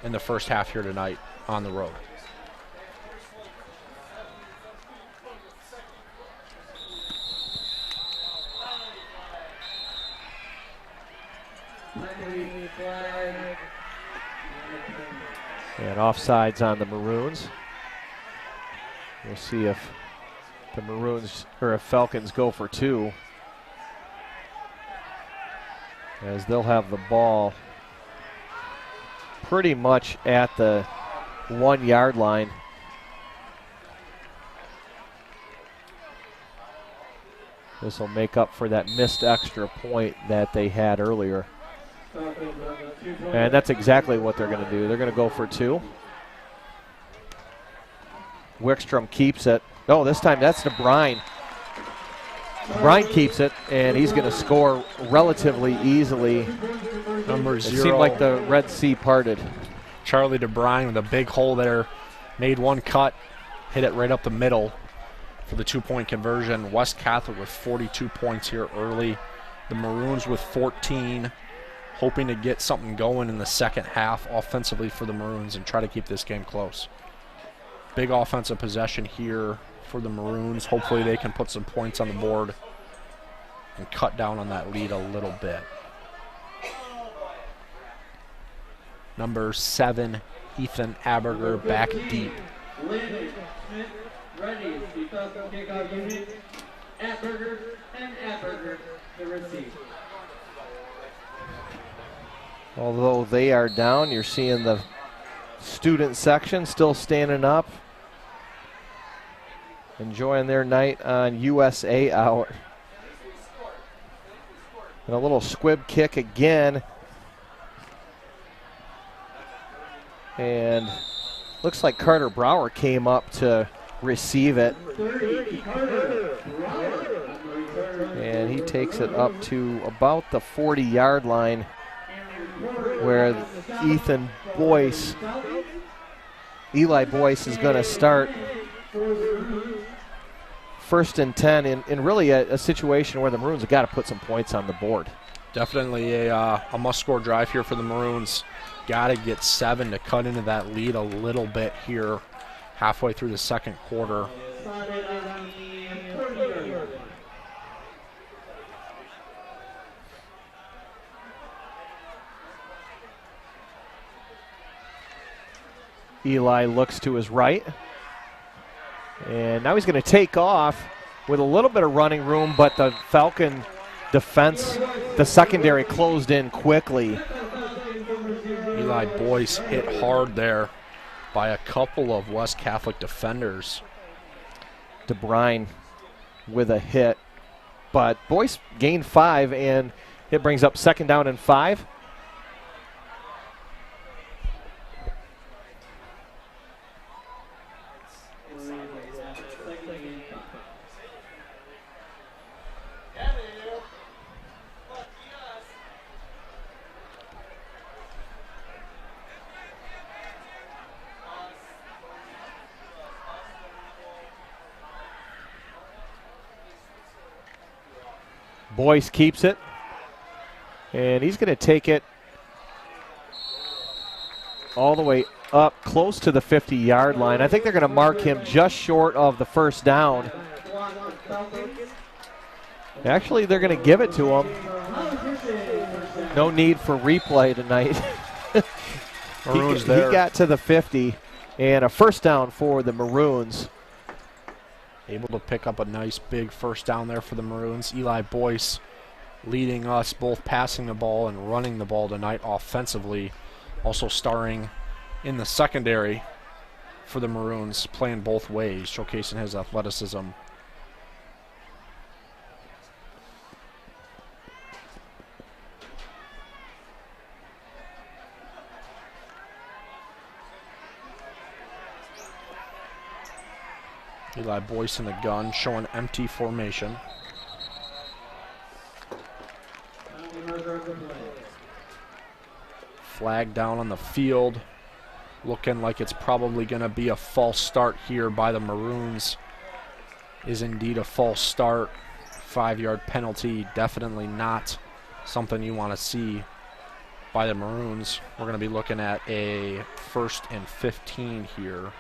in the first half here tonight on the road. And offsides on the Maroons. We'll see if the Maroons or if Falcons go for 2. As they'll have the ball pretty much at the 1-yard line. This will make up for that missed extra point that they had earlier. And that's exactly what they're going to do. They're going to go for 2. Wickstrom keeps it. Oh, this time that's DeBrine. DeBrine keeps it, and he's going to score relatively easily. Number 0. It seemed like the Red Sea parted. Charlie DeBrine with a big hole there. Made one cut, hit it right up the middle for the 2-point conversion. West Catholic with 42 points here early. The Maroons with 14. Hoping to get something going in the second half offensively for the Maroons and try to keep this game close. Big offensive possession here for the Maroons. Hopefully they can put some points on the board and cut down on that lead a little bit. Number 7, Ethan Aberger back deep. Landon Smith ready. Defensive kickoff unit. Aberger and Aberger to receive. Although they are down, you're seeing the student section still standing up, enjoying their night on USA Hour. And a little squib kick again. And looks like Carter Brower came up to receive it. And he takes it up to about the 40-yard line, where Ethan Boyce, Eli Boyce, is going to start 1st and 10 in really a situation where the Maroons have got to put some points on the board. Definitely a must-score drive here for the Maroons. Got to get 7 to cut into that lead a little bit here halfway through the second quarter. Eli looks to his right. And now he's going to take off with a little bit of running room, but the Falcon defense, the secondary, closed in quickly. Eli Boyce hit hard there by a couple of West Catholic defenders. DeBrine with a hit, but Boyce gained 5, and it brings up 2nd down and 5. Boyce keeps it, and he's going to take it all the way up close to the 50-yard line. I think they're going to mark him just short of the 1st down. Actually, they're going to give it to him. No need for replay tonight. He got to the 50, and a 1st down for the Maroons. Able to pick up a nice big 1st down there for the Maroons. Eli Boyce leading us both passing the ball and running the ball tonight offensively. Also starring in the secondary for the Maroons, playing both ways, showcasing his athleticism. Eli Boyce in the gun, showing empty formation. Flag down on the field. Looking like it's probably going to be a false start here by the Maroons. Is indeed a false start. 5-yard penalty, definitely not something you want to see by the Maroons. We're going to be looking at a 1st and 15 here.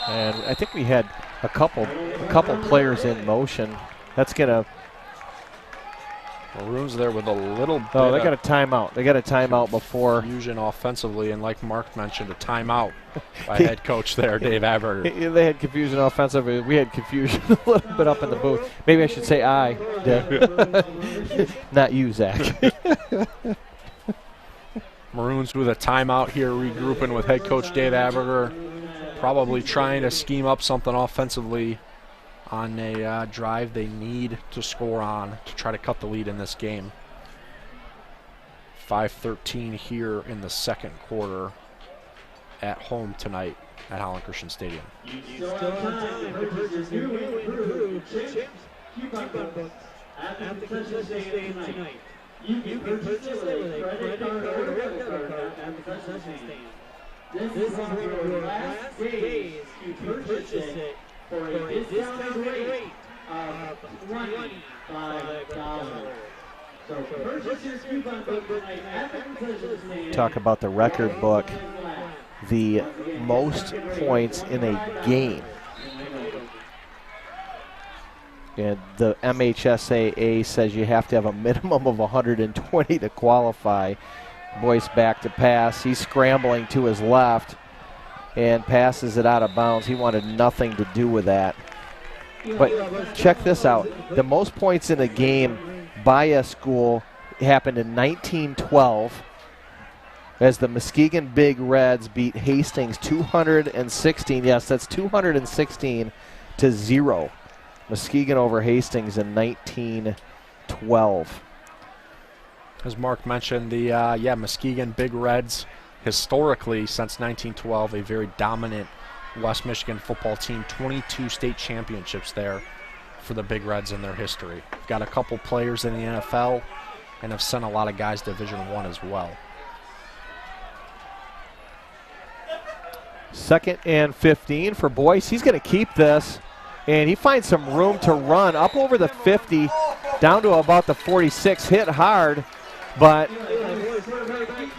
And I think we had a couple players in motion. That's gonna. Maroons there with a little bit. Oh, they got a timeout. They got a timeout before. Confusion offensively, and like Mark mentioned, a timeout by head coach there, Dave Aberger. They had confusion offensively. We had confusion a little bit up in the booth. Maybe I should say I did. Not you, Zach. Maroons with a timeout here, regrouping with head coach Dave Aberger. Probably trying to scheme up something offensively on a drive they need to score on to try to cut the lead in this game. 5:13 here in the second quarter at home tonight at Holland Christian Stadium. You still have time to purchase new and improved chips, coupon books at the concession stand tonight. You can purchase it with a credit card or debit card at the concession stand. This is one of your last days to purchase it for a discounted rate of $25. So purchase your coupon book tonight at the concession stand. Talk about the record book. The most points in a game. And the MHSAA says you have to have a minimum of 120 to qualify. Boyce back to pass. He's scrambling to his left and passes it out of bounds. He wanted nothing to do with that. But check this out. The most points in a game by a school happened in 1912 as the Muskegon Big Reds beat Hastings 216. Yes, that's 216 to 0. Muskegon over Hastings in 1912. As Mark mentioned, the Muskegon Big Reds, historically since 1912, a very dominant West Michigan football team. 22 state championships there for the Big Reds in their history. Got a couple players in the NFL and have sent a lot of guys to Division I as well. 2nd and 15 for Boyce. He's going to keep this, and he finds some room to run up over the 50, down to about the 46, hit hard, but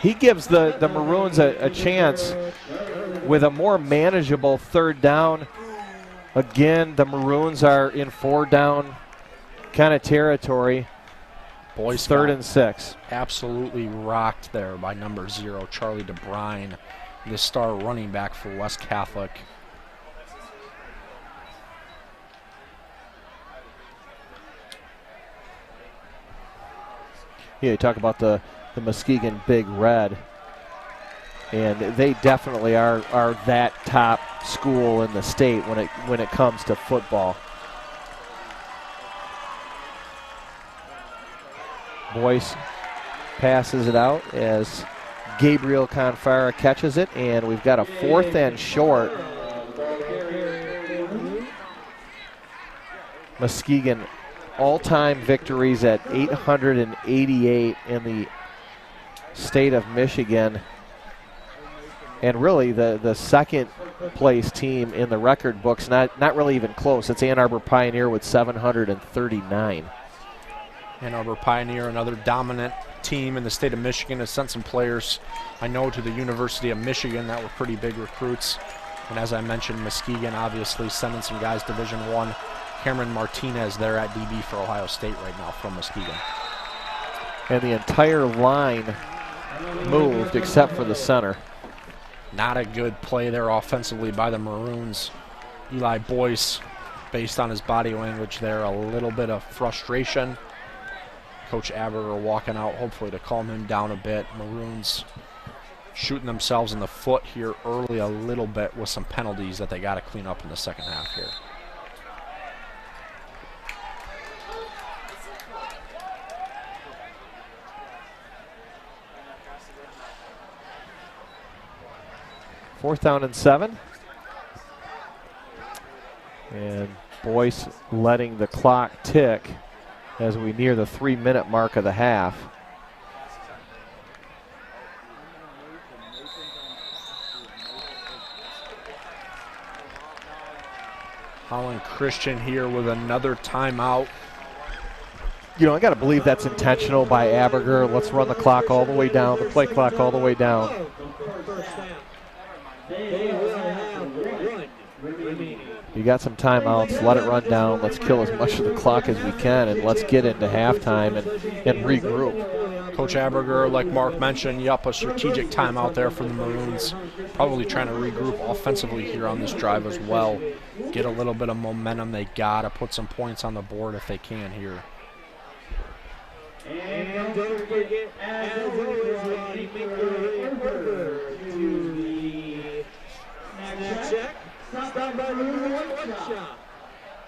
he gives the Maroons a chance with a more manageable 3rd down. Again, the Maroons are in 4-down kind of territory. Boyce 3rd and 6. Absolutely rocked there by number 0, Charlie DeBrine, the star running back for West Catholic. Yeah, you talk about the Muskegon Big Red, and they definitely are that top school in the state when it comes to football. Boyce passes it out as Gabriel Confara catches it, and we've got a 4th and short. Muskegon all-time victories at 888 in the state of Michigan. And really the second place team in the record books, not really even close. It's Ann Arbor Pioneer with 739. Ann Arbor Pioneer, another dominant team in the state of Michigan, has sent some players, I know, to the University of Michigan that were pretty big recruits. And as I mentioned, Muskegon obviously sending some guys to Division I. Cameron Martinez there at DB for Ohio State right now from Muskegon. And the entire line moved except for the center. Not a good play there offensively by the Maroons. Eli Boyce, based on his body language there, a little bit of frustration. Coach Aberger walking out hopefully to calm him down a bit. Maroons shooting themselves in the foot here early a little bit with some penalties that they got to clean up in the second half here. Fourth down and 7. And Boyce letting the clock tick as we near the 3-minute mark of the half. Holland Christian here with another timeout. You know, I got to believe that's intentional by Aberger. Let's run the clock all the way down, the play clock all the way down. You got some timeouts, let it run down. Let's kill as much of the clock as we can, and let's get into halftime and regroup. Coach Aberger, like Mark mentioned, a strategic timeout there for the Maroons. Probably trying to regroup offensively here on this drive as well. Get a little bit of momentum. They got to put some points on the board if they can here. And don't forget, as always, Ronnie, make your way over to the snack shack. Stop by the one shop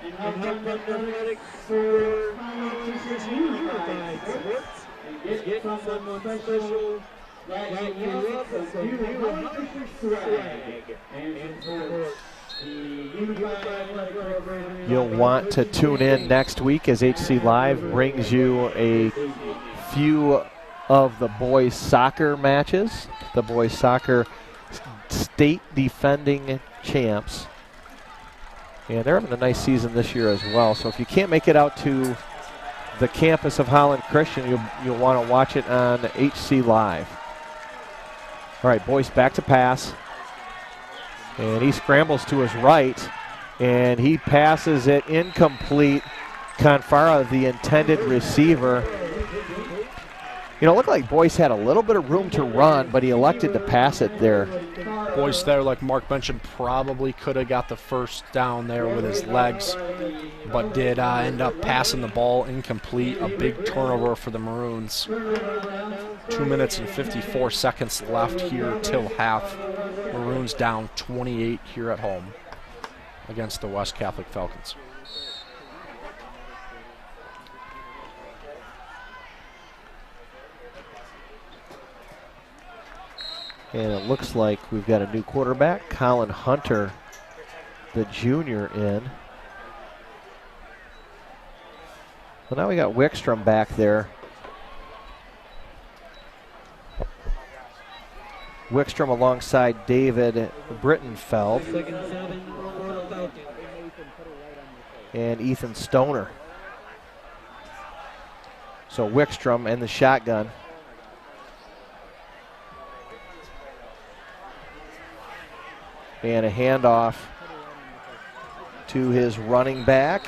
and help fund athletics for competition unified sports and get some special that you love the new Holland swag and support the Unified Athletic Program. You'll want to tune in next week as HCLive brings you a few of the boys soccer matches. The boys soccer state defending champs. And they're having a nice season this year as well. So if you can't make it out to the campus of Holland Christian, you'll want to watch it on HCLive. All right, boys back to pass. And he scrambles to his right, and he passes it incomplete. Confara, the intended receiver. You know, it looked like Boyce had a little bit of room to run, but he elected to pass it there. Boyce there, like Mark mentioned, probably could have got the first down there with his legs, but did end up passing the ball incomplete. A big turnover for the Maroons. 2 minutes and 54 seconds left here till half. Maroons down 28 here at home against the West Catholic Falcons. And it looks like we've got a new quarterback, Colin Hunter, the junior, in. Well, now we got Wickstrom back there. Wickstrom alongside David Brittenfeld and Ethan Stoner. So Wickstrom and the shotgun. And a handoff to his running back.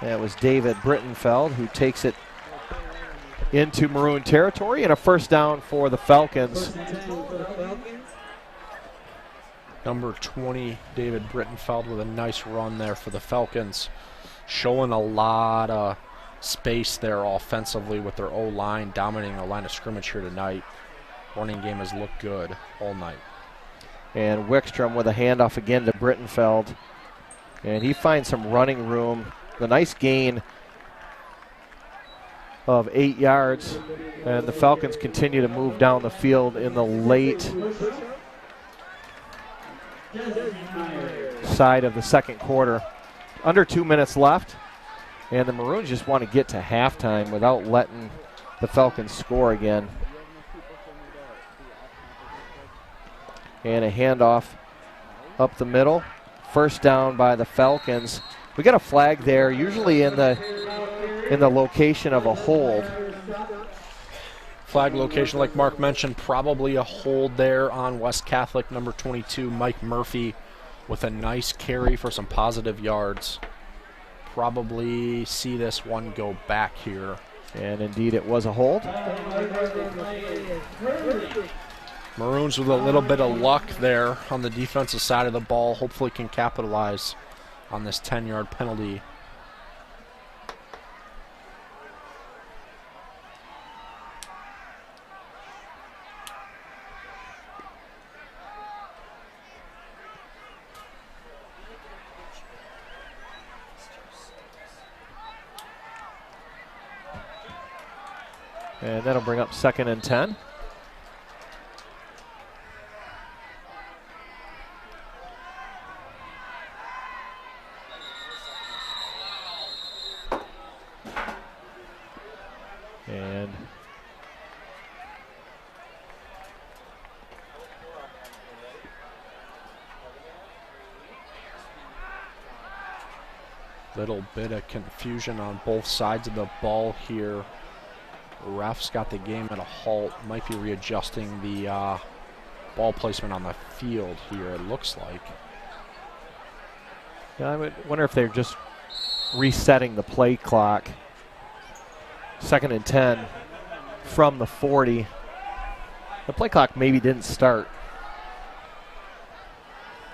That was David Brittenfeld, who takes it into Maroon territory, and a first down for the Falcons. Number 20, David Brittenfeld, with a nice run there for the Falcons. Showing a lot of space there offensively with their O-line, dominating the line of scrimmage here tonight. Running game has looked good all night. And Wickstrom with a handoff again to Brittenfeld. And he finds some running room. The nice gain of 8 yards. And the Falcons continue to move down the field in the late side of the second quarter. Under 2 minutes left. And the Maroons just want to get to halftime without letting the Falcons score again. And a handoff up the middle. First down by the Falcons. We got a flag there, usually in the location of a hold. Flag location, like Mark mentioned, probably a hold there on West Catholic, number 22, Mike Murphy, with a nice carry for some positive yards. Probably see this one go back here. And indeed it was a hold. Maroons with a little bit of luck there on the defensive side of the ball. Hopefully can capitalize on this 10-yard penalty. And that'll bring up 2nd and 10. And little bit of confusion on both sides of the ball here. Refs got the game at a halt. Might be readjusting the ball placement on the field here, it looks like. yeah, I would wonder if they're just resetting the play clock. 2nd and 10 from the 40. The play clock maybe didn't start.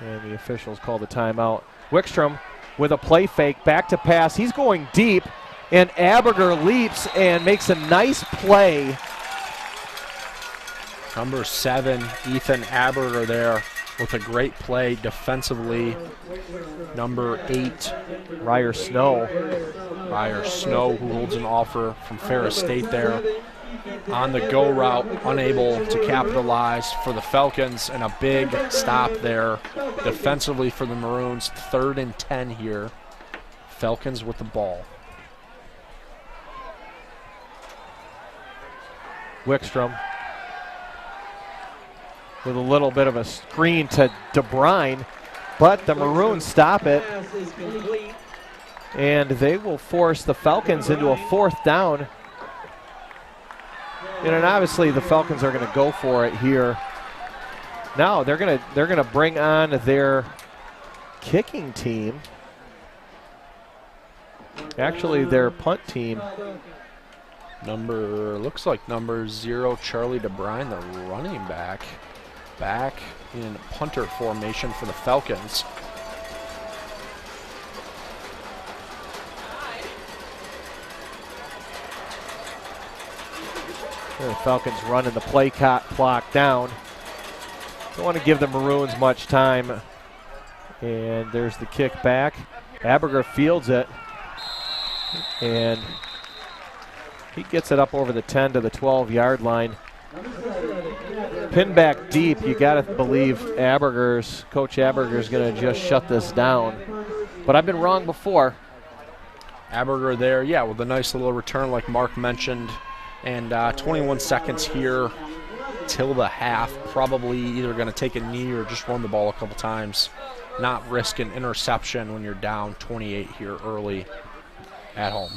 And the officials called a timeout. Wickstrom with a play fake, back to pass. He's going deep, and Aberger leaps and makes a nice play. Number 7, Ethan Aberger there with a great play defensively. Number 8, Ryer Snow. Ryer Snow, who holds an offer from Ferris State there. on the go route, unable to capitalize for the Falcons, and a big stop there defensively for the Maroons. 3rd and 10 here. Falcons with the ball. Wickstrom with a little bit of a screen to DeBrine, but the Maroons stop it, and they will force the Falcons into a 4th down. And obviously the Falcons are going to go for it here. Now they're going to bring on their kicking team. Actually, their punt team. Looks like number 0, Charlie DeBrine, the running back, back in punter formation for the Falcons. The Falcons running the play clock down. Don't want to give the Maroons much time. And there's the kick back. Aberger fields it. And he gets it up over the 10 to the 12-yard line. Pin back deep. You got to believe Coach Aberger's going to just shut this down. But I've been wrong before. Aberger there, yeah, with a nice little return like Mark mentioned. And 21 seconds here till the half. Probably either going to take a knee or just run the ball a couple times. Not risk an interception when you're down 28 here early at home.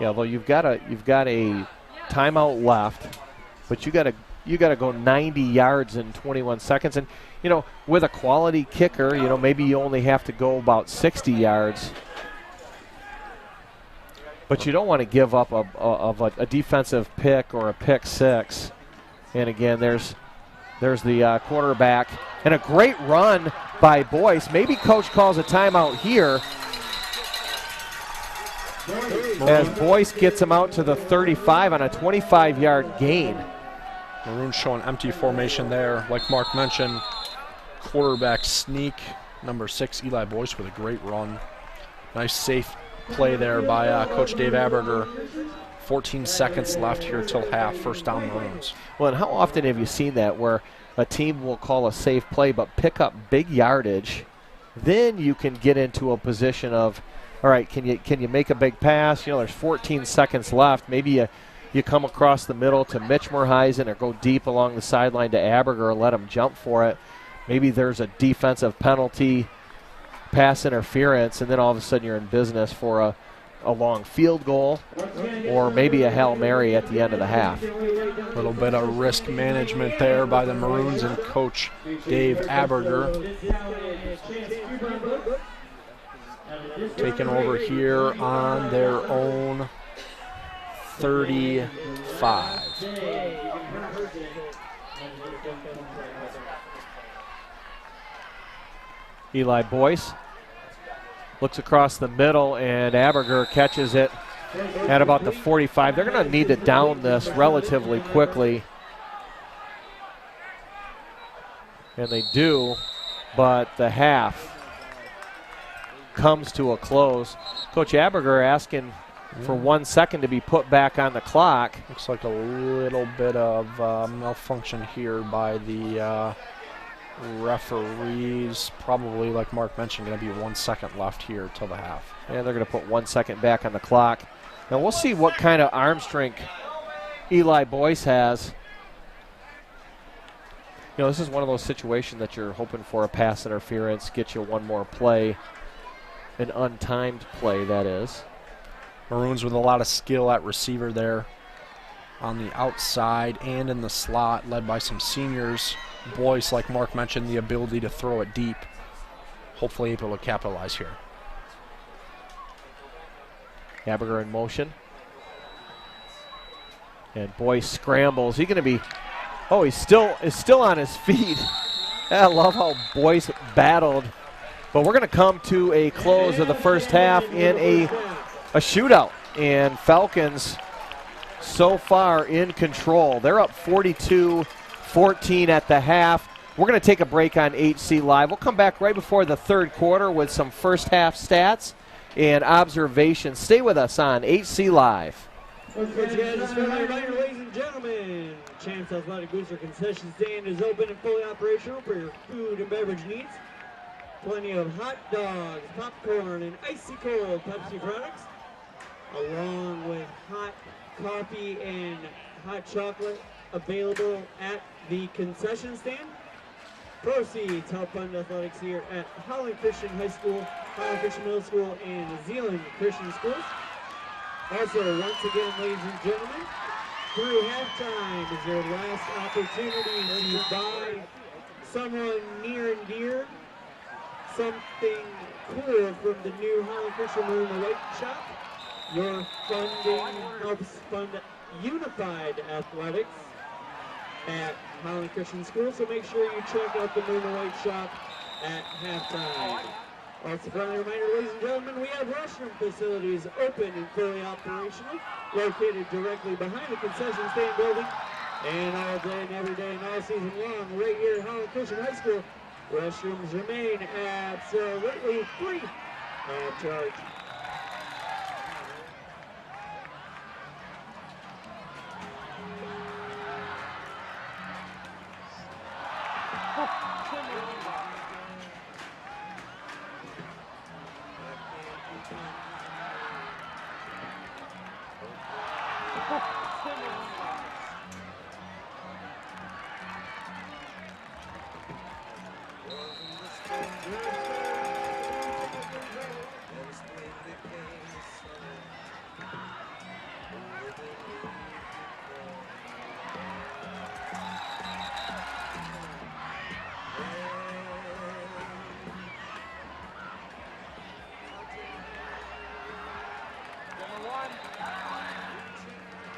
Yeah, although you've got a timeout left, but you got to go 90 yards in 21 seconds, and with a quality kicker, maybe you only have to go about 60 yards. But you don't want to give up a defensive pick or a pick six. And again, there's the quarterback, and a great run by Boyce. Maybe coach calls a timeout here, as Boyce gets him out to the 35 on a 25-yard gain. Maroons showing empty formation there. Like Mark mentioned, quarterback sneak. Number 6, Eli Boyce, with a great run. Nice safe play there by Coach Dave Aberger. 14 seconds left here till half. 1st down Maroons. Well, and how often have you seen that where a team will call a safe play but pick up big yardage? Then you can get into a position of, all right, can you make a big pass? There's 14 seconds left. Maybe you come across the middle to Mitch Morheisen or go deep along the sideline to Aberger and let him jump for it. Maybe there's a defensive penalty, pass interference, and then all of a sudden you're in business for a long field goal or maybe a Hail Mary at the end of the half. A little bit of risk management there by the Maroons and Coach Dave Aberger. Taking over here on their own 35. Eli Boyce looks across the middle, and Aberger catches it at about the 45. They're going to need to down this relatively quickly. And they do, but the half comes to a close. Coach Aberger asking for 1 second to be put back on the clock. Looks like a little bit of malfunction here by the referees. Probably, like Mark mentioned, going to be 1 second left here till the half. And they're going to put 1 second back on the clock. Now we'll see what kind of arm strength Eli Boyce has. This is one of those situations that you're hoping for a pass interference, get you one more play, an untimed play, that is. Maroons with a lot of skill at receiver there on the outside and in the slot, led by some seniors. Boyce, like Mark mentioned, the ability to throw it deep. Hopefully able to capitalize here. Aberger in motion. And Boyce scrambles. He's going to be, he's still on his feet. I love how Boyce battled. But we're going to come to a close of the first half in a shootout. And Falcons so far in control. They're up 42-14 at the half. We're going to take a break on HCLive. We'll come back right before the third quarter with some first half stats in observation. Stay with us on HC Live. Once again, just a reminder, ladies and gentlemen, Champs Athletic Booster Concession Stand is open and fully operational for your food and beverage needs. Plenty of hot dogs, popcorn, and icy cold Pepsi products, along with hot coffee and hot chocolate available at the concession stand. Proceeds help fund athletics here at Holland Christian High School, Holland Christian Middle School, and Zeeland Christian Schools. Also, once again, ladies and gentlemen, through halftime is your last opportunity to buy someone near and dear something cool from the new Holland Christian Maroon and White shop. Your funding helps fund unified athletics at Holland Christian School, so make sure you check out the Maroon and White shop at halftime. Also, friendly reminder, ladies and gentlemen, we have restroom facilities open and fully operational, located directly behind the concession stand building, and all day and every day and all season long, right here at Holland Christian High School, restrooms remain absolutely free of charge.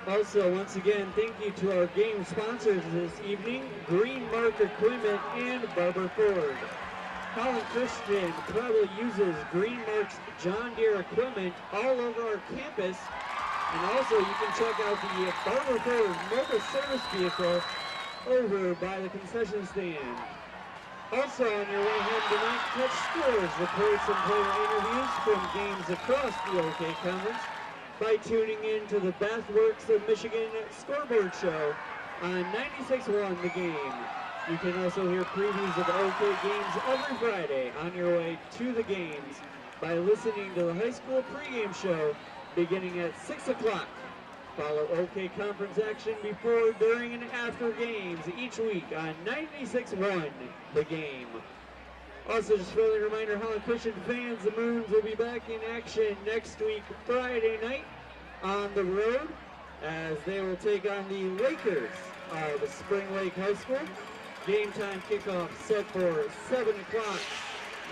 Also, once again, thank you to our game sponsors this evening, Green Mark Equipment and Barber Ford. Holland Christian proudly uses Green Mark's John Deere equipment all over our campus. And also, you can check out the Barber Ford mobile service vehicle over by the concession stand. Also, on your way home tonight, catch scores, reports, and player interviews from games across the OK Conference by tuning in to the Best Works of Michigan Scoreboard Show on 96.1 The Game. You can also hear previews of OK games every Friday on your way to the games by listening to the high school pregame show beginning at 6 o'clock. Follow OK Conference action before, during, and after games each week on 96.1 The Game. Also, just a friendly reminder, Holland Christian fans, the Maroons will be back in action next week, Friday night, on the road, as they will take on the Lakers of Spring Lake High School. Game time kickoff set for 7 o'clock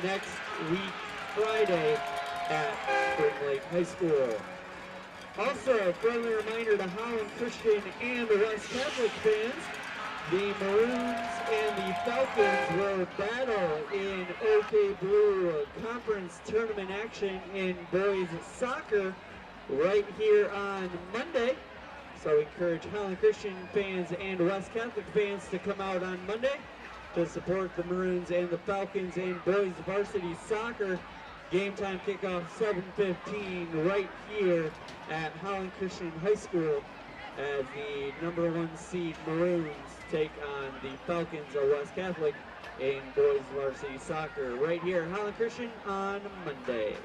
next week, Friday, at Spring Lake High School. Also, a friendly reminder to Holland Christian and the West Catholic fans, the Maroons and the Falcons will battle in OK Blue Conference tournament action in boys soccer right here on Monday. So we encourage Holland Christian fans and West Catholic fans to come out on Monday to support the Maroons and the Falcons in boys varsity soccer. Game time kickoff 7:15 right here at Holland Christian High School as the #1 seed Maroons take on the Falcons of West Catholic in boys varsity soccer right here at Holland Christian on Monday.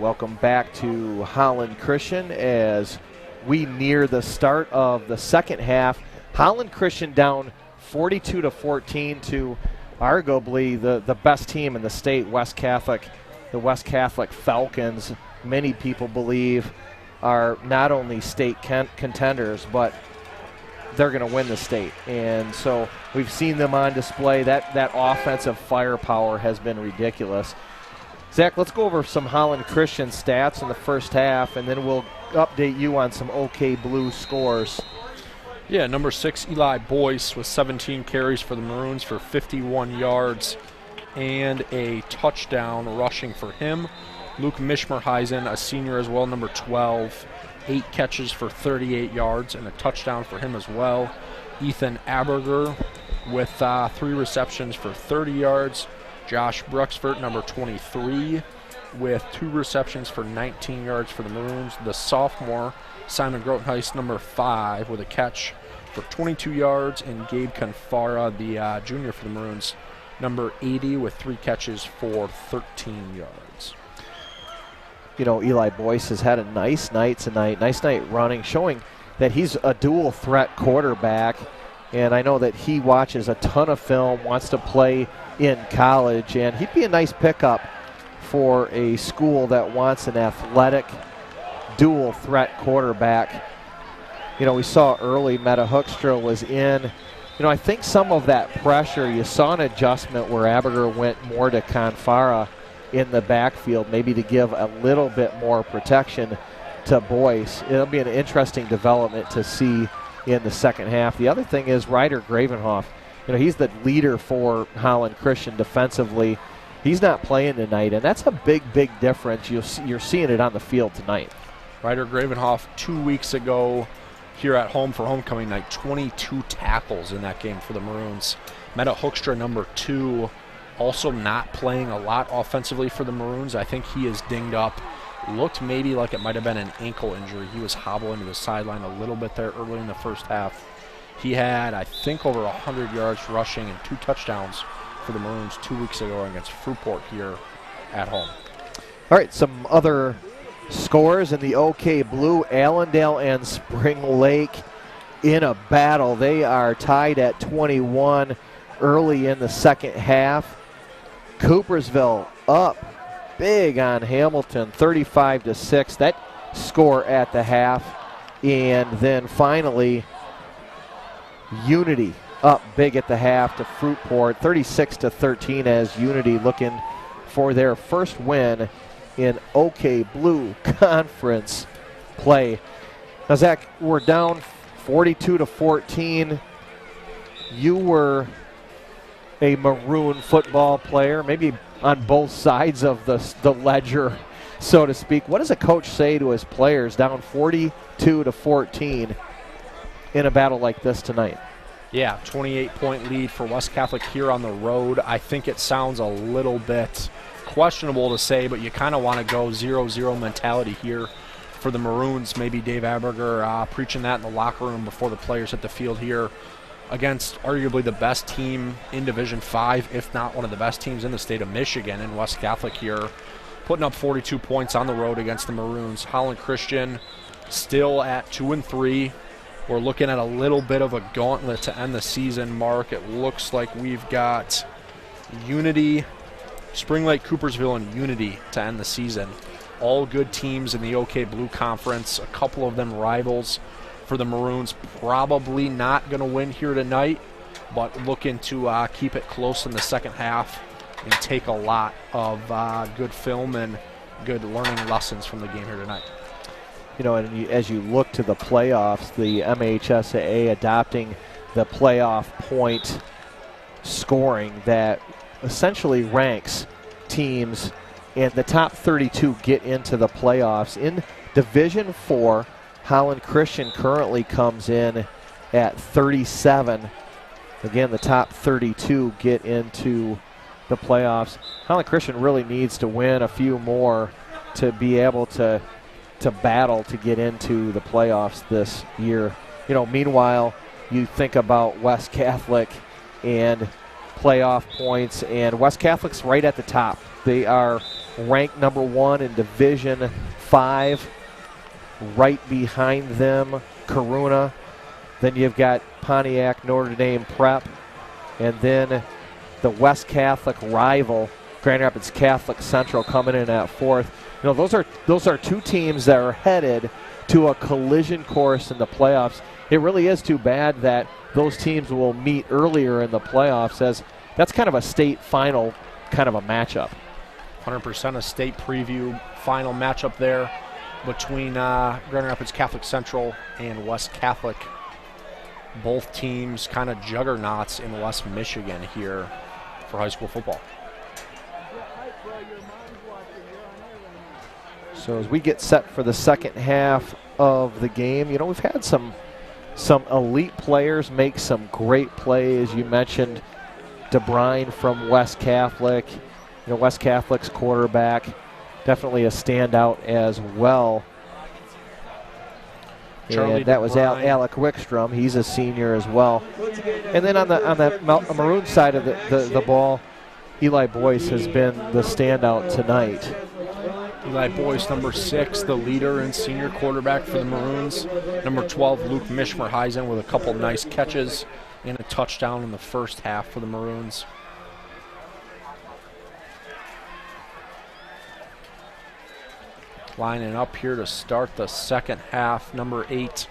Welcome back to Holland Christian as we near the start of the second half. Holland Christian down 42-14 to arguably the best team in the state, West Catholic. The West Catholic Falcons, many people believe, are not only state contenders, but they're going to win the state. And so we've seen them on display. That offensive firepower has been ridiculous. Zach, let's go over some Holland Christian stats in the first half, and then we'll update you on some OK Blue scores. Yeah, number 6, Eli Boyce, with 17 carries for the Maroons for 51 yards and a touchdown rushing for him. Luke Mishmerheisen, a senior as well, number 12, 8 catches for 38 yards and a touchdown for him as well. Ethan Aberger with 3 receptions for 30 yards. Josh Bruxford, number 23, with 2 receptions for 19 yards for the Maroons. The sophomore, Simon Grotenheist, number 5, with a catch for 22 yards. And Gabe Confara, the junior for the Maroons, number 80, with 3 catches for 13 yards. You know, Eli Boyce has had a nice night tonight, nice night running, showing that he's a dual threat quarterback. And I know that he watches a ton of film, wants to play in college, and he'd be a nice pickup for a school that wants an athletic dual threat quarterback. You know, we saw early Meta Hoekstra was in. You know, I think some of that pressure, you saw an adjustment where Aberger went more to Confara in the backfield, maybe to give a little bit more protection to Boyce. It'll be an interesting development to see in the second half. The other thing is Ryder Gravenhoff. You know, he's the leader for Holland Christian defensively. He's not playing tonight, and that's a big, big difference. You're seeing it on the field tonight. Ryder Gravenhoff 2 weeks ago here at home for homecoming night, 22 tackles in that game for the Maroons. Meta Hoekstra, number 2, also not playing a lot offensively for the Maroons. I think he is dinged up. Looked maybe like it might have been an ankle injury. He was hobbling to the sideline a little bit there early in the first half. He had, I think, over 100 yards rushing and 2 touchdowns for the Maroons 2 weeks ago against Fruitport here at home. All right, some other scores in the OK Blue. Allendale and Spring Lake in a battle. They are tied at 21 early in the second half. Coopersville up big on Hamilton, 35-6. That score at the half. And then finally, Unity up big at the half to Fruitport, 36-13, as Unity looking for their first win in OK Blue Conference play. Now, Zach, we're down 42-14. You were a Maroon football player, maybe on both sides of the ledger, so to speak. What does a coach say to his players down 42-14 in a battle like this tonight? Yeah, 28-point lead for West Catholic here on the road. I think it sounds a little bit questionable to say, but you kind of want to go 0-0 mentality here for the Maroons. Maybe Dave Aberger preaching that in the locker room before the players hit the field here against arguably the best team in Division 5, if not one of the best teams in the state of Michigan, in West Catholic here, putting up 42 points on the road against the Maroons. Holland Christian still at 2-3. We're looking at a little bit of a gauntlet to end the season, Mark. It looks like we've got Unity, Spring Lake, Coopersville, and Unity to end the season. All good teams in the OK Blue Conference, a couple of them rivals for the Maroons. Probably not going to win here tonight, but looking to keep it close in the second half and take a lot of good film and good learning lessons from the game here tonight. You know, and as you look to the playoffs, the MHSAA adopting the playoff point scoring that essentially ranks teams, and the top 32 get into the playoffs. In Division 4, Holland Christian currently comes in at 37. Again, the top 32 get into the playoffs. Holland Christian really needs to win a few more to be able to battle to get into the playoffs this year. You know, meanwhile, you think about West Catholic and playoff points, and West Catholic's right at the top. They are ranked number 1 in Division 5. Right behind them, Corunna. Then you've got Pontiac Notre Dame Prep. And then the West Catholic rival, Grand Rapids Catholic Central, coming in at 4th. You know, those are two teams that are headed to a collision course in the playoffs. It really is too bad that those teams will meet earlier in the playoffs, as that's kind of a state final kind of a matchup. 100% a state preview final matchup there between Grand Rapids Catholic Central and West Catholic. Both teams kind of juggernauts in West Michigan here for high school football. So as we get set for the second half of the game, you know, we've had some elite players make some great plays. You mentioned DeBrine from West Catholic. You know, West Catholic's quarterback, definitely a standout as well. And that was Alec Wickstrom. He's a senior as well. And then on the maroon side of the ball, Eli Boyce has been the standout tonight. Eli Boyce, number 6, the leader and senior quarterback for the Maroons. Number 12, Luke Mishmerheisen, with a couple nice catches and a touchdown in the first half for the Maroons. Lining up here to start the second half, number 8,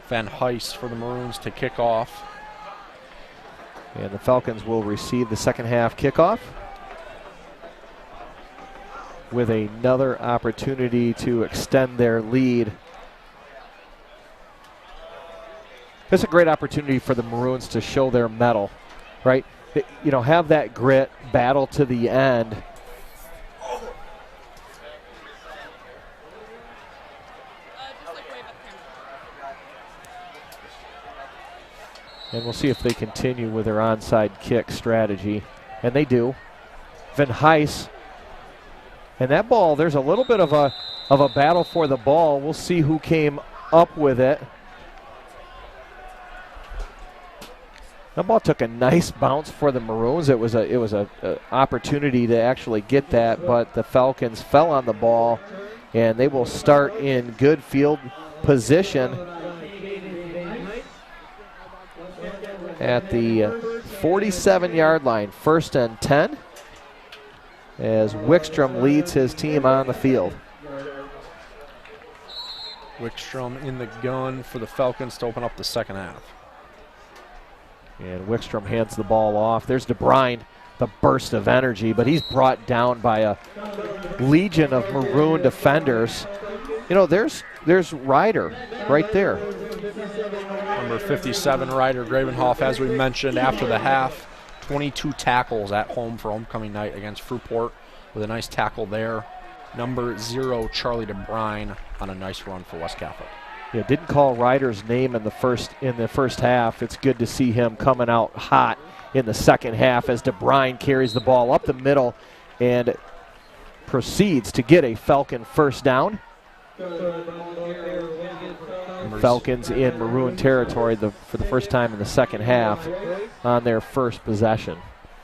Van Heist for the Maroons to kick off. And the Falcons will receive the second half kickoff with another opportunity to extend their lead. It's a great opportunity for the Maroons to show their mettle, right? You know, have that grit, battle to the end. And we'll see if they continue with their onside kick strategy. And they do. Van Heist. And that ball, there's a little bit of a battle for the ball. We'll see who came up with it. That ball took a nice bounce for the Maroons. It was a opportunity to actually get that, but the Falcons fell on the ball, and they will start in good field position at the 47-yard line, 1st and 10, as Wickstrom leads his team on the field. Wickstrom in the gun for the Falcons to open up the second half. And Wickstrom hands the ball off. There's DeBrine, the burst of energy, but he's brought down by a legion of Maroon defenders. You know, there's Ryder right there. Number 57, Ryder Gravenhoff, as we mentioned after the half. 22 tackles at home for homecoming night against Fruitport, with a nice tackle there. Number 0, Charlie DeBrine, on a nice run for West Catholic. Yeah, didn't call Ryder's name in the first half. It's good to see him coming out hot in the second half as DeBrine carries the ball up the middle and proceeds to get a Falcon first down. Falcons in Maroon territory for the first time in the second half on their first possession.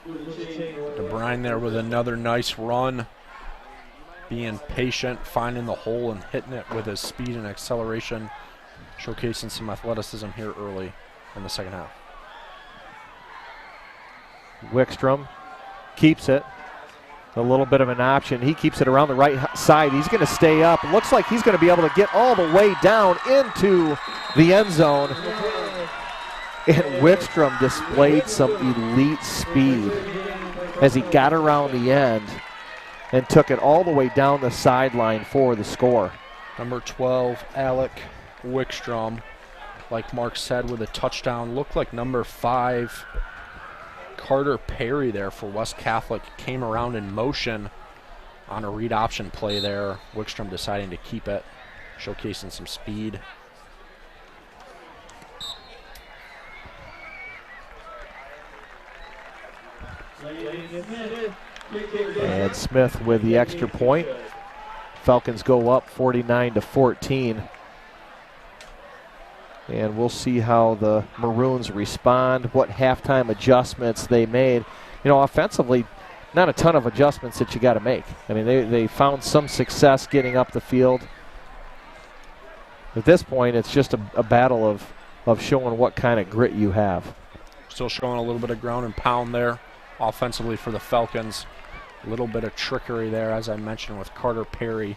DeBrine there with another nice run, being patient, finding the hole and hitting it with his speed and acceleration, showcasing some athleticism here early in the second half. Wickstrom keeps it. A little bit of an option. He keeps it around the right side. He's going to stay up. Looks like he's going to be able to get all the way down into the end zone. And Wickstrom displayed some elite speed as he got around the end and took it all the way down the sideline for the score. Number 12, Alec Wickstrom, like Mark said, with a touchdown. Looked like number 5, Carter Perry there for West Catholic, came around in motion on a read option play there. Wickstrom deciding to keep it, showcasing some speed. And Smith with the extra point. Falcons go up 49-14. And we'll see how the Maroons respond, what halftime adjustments they made. You know, offensively, not a ton of adjustments that you got to make. I mean, they found some success getting up the field. At this point, it's just a battle of showing what kind of grit you have. Still showing a little bit of ground and pound there offensively for the Falcons. A little bit of trickery there, as I mentioned, with Carter Perry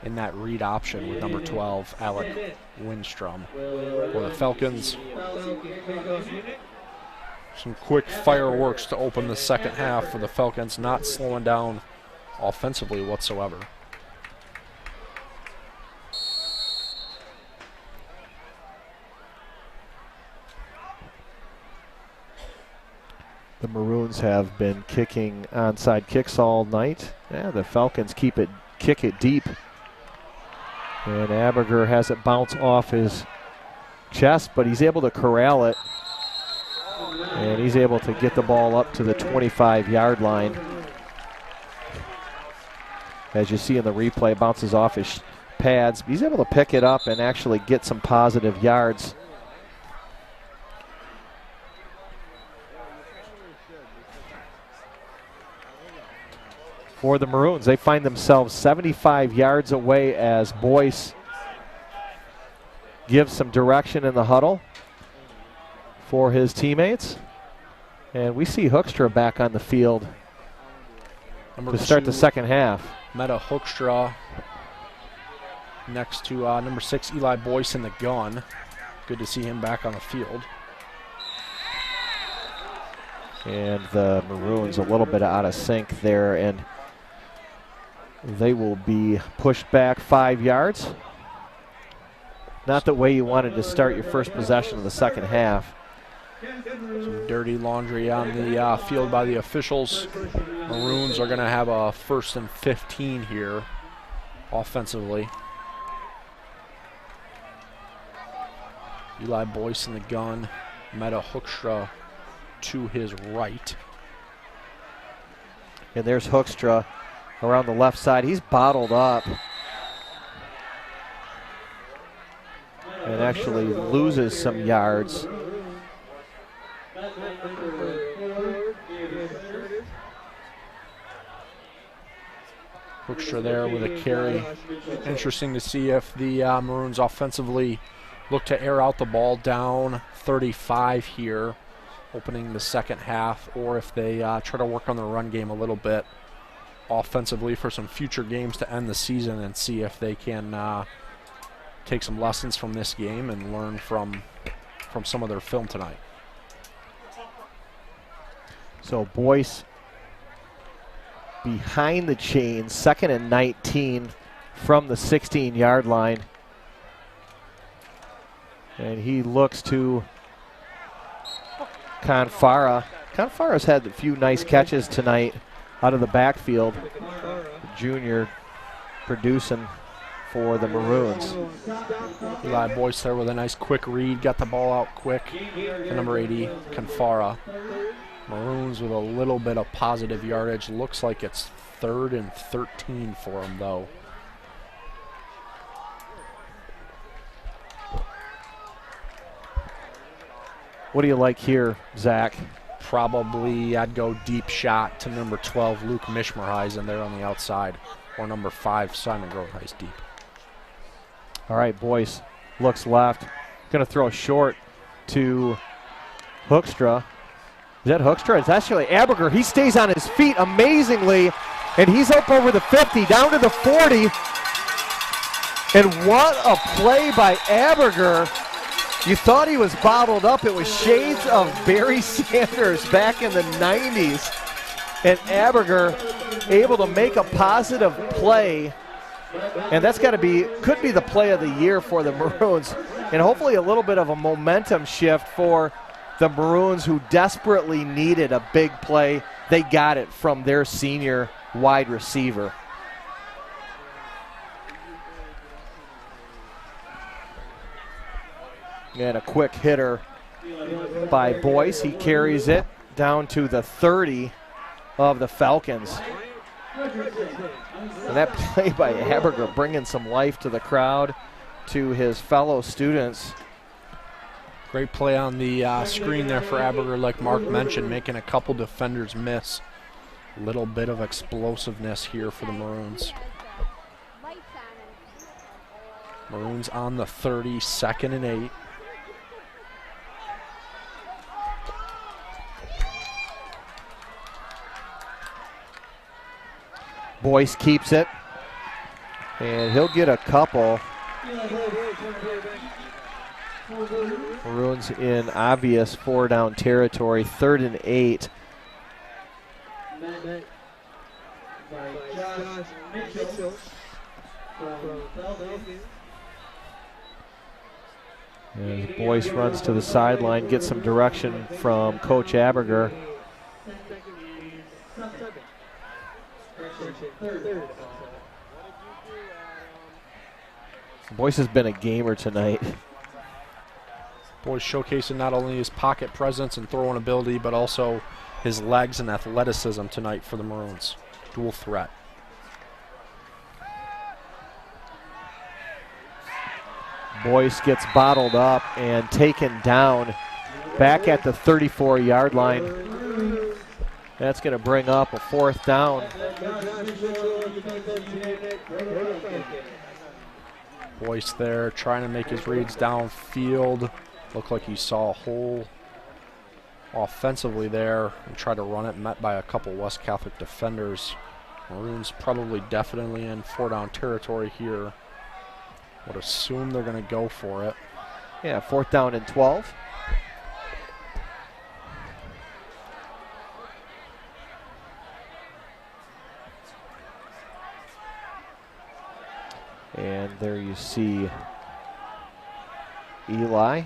in that read option with number 12, Alec Windstrom. For the Falcons, some quick fireworks to open the second half for the Falcons, not slowing down offensively whatsoever. The Maroons have been kicking onside kicks all night. Yeah, the Falcons kick it deep. And Aberger has it bounce off his chest, but he's able to corral it. And he's able to get the ball up to the 25-yard line. As you see in the replay, it bounces off his pads. He's able to pick it up and actually get some positive yards. For the Maroons, they find themselves 75 yards away as Boyce gives some direction in the huddle for his teammates. And we see Hoekstra back on the field to start the second half. Meta Hoekstra next to number 6, Eli Boyce in the gun. Good to see him back on the field. And the Maroons a little bit out of sync there, and they will be pushed back 5 yards. Not the way you wanted to start your first possession of the second half. Some dirty laundry on the field by the officials. Maroons are going to have a 1st and 15 here offensively. Eli Boyce in the gun. Meta Hoekstra to his right. And there's Hoekstra around the left side. He's bottled up and actually loses some yards. Hoekstra there with a carry. Interesting to see if the Maroons offensively look to air out the ball down 35 here, opening the second half, or if they try to work on the run game a little bit offensively for some future games to end the season and see if they can take some lessons from this game and learn from some of their film tonight. So Boyce behind the chains, 2nd and 19 from the 16-yard line. And he looks to Confara. Confara's had a few nice catches tonight out of the backfield. Junior producing for the Maroons. Eli Boyce there with a nice quick read, got the ball out quick to number 80, Confara. Maroons with a little bit of positive yardage. Looks like it's 3rd and 13 for him, though. What do you like here, Zach? Probably I'd go deep shot to number 12, Luke Mishmerheisen there on the outside, or number 5, Simon Grotheis deep. All right, Boyce looks left. Going to throw short to Hoekstra. Is that Hoekstra? It's actually Aberger. He stays on his feet amazingly, and he's up over the 50, down to the 40. And what a play by Aberger. You thought he was bottled up. It was shades of Barry Sanders back in the 90s. And Aberger able to make a positive play. And that's could be the play of the year for the Maroons. And hopefully a little bit of a momentum shift for the Maroons, who desperately needed a big play. They got it from their senior wide receiver. And a quick hitter by Boyce. He carries it down to the 30 of the Falcons. And that play by Aberger bringing some life to the crowd, to his fellow students. Great play on the screen there for Aberger, like Mark mentioned, making a couple defenders miss Little bit of explosiveness here for the Maroons. Maroons on the 30, 2nd and 8. Boyce keeps it, and he'll get a couple. Maroons in obvious 4-down territory, 3rd and 8. As Boyce runs to the sideline, gets some direction from Coach Aberger. Boyce has been a gamer tonight. Boyce showcasing not only his pocket presence and throwing ability, but also his legs and athleticism tonight for the Maroons. Dual threat. Boyce gets bottled up and taken down back at the 34-yard line. That's going to bring up a 4th down. Boyce there trying to make his reads downfield. Looked like he saw a hole offensively there and tried to run it, met by a couple West Catholic defenders. Maroons probably definitely in 4-down territory here. Would assume they're going to go for it. Yeah, 4th down and 12. And there you see Eli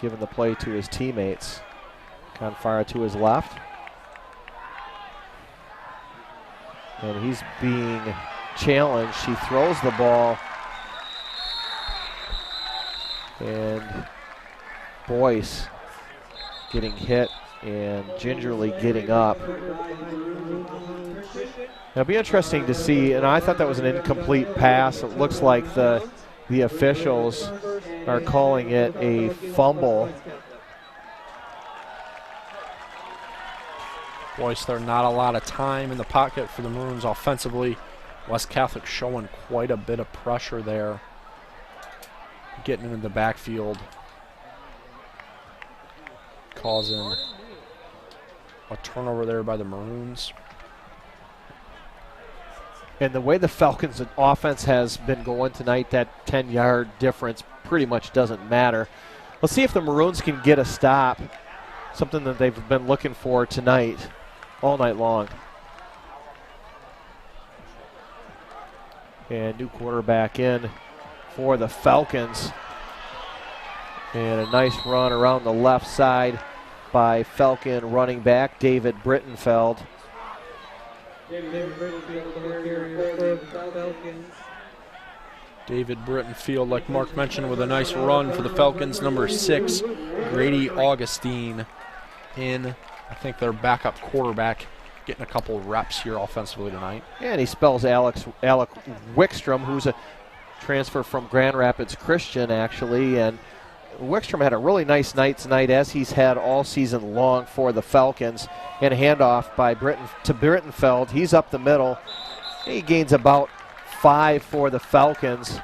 giving the play to his teammates. Confire to his left. And he's being challenged. He throws the ball. And Boyce getting hit and gingerly getting up. It'll be interesting to see, and I thought that was an incomplete pass. It looks like the officials are calling it a fumble. Boyce, there not a lot of time in the pocket for the Maroons offensively. West Catholic showing quite a bit of pressure there, getting into the backfield, causing a turnover there by the Maroons. And the way the Falcons' offense has been going tonight, that 10-yard difference pretty much doesn't matter. Let's see if the Maroons can get a stop, something that they've been looking for tonight, all night long. And new quarterback in for the Falcons. And a nice run around the left side by Falcon running back David Brittenfeld. David Brittenfield, like Mark mentioned, with a nice run for the Falcons. Number 6, Grady Augustine in, I think, their backup quarterback, getting a couple reps here offensively tonight. Yeah, and he spells Alec Wickstrom, who's a transfer from Grand Rapids Christian, actually. And Wickstrom had a really nice night tonight, as he's had all season long for the Falcons. And a handoff by Brittenfeld. He's up the middle. He gains about 5 for the Falcons.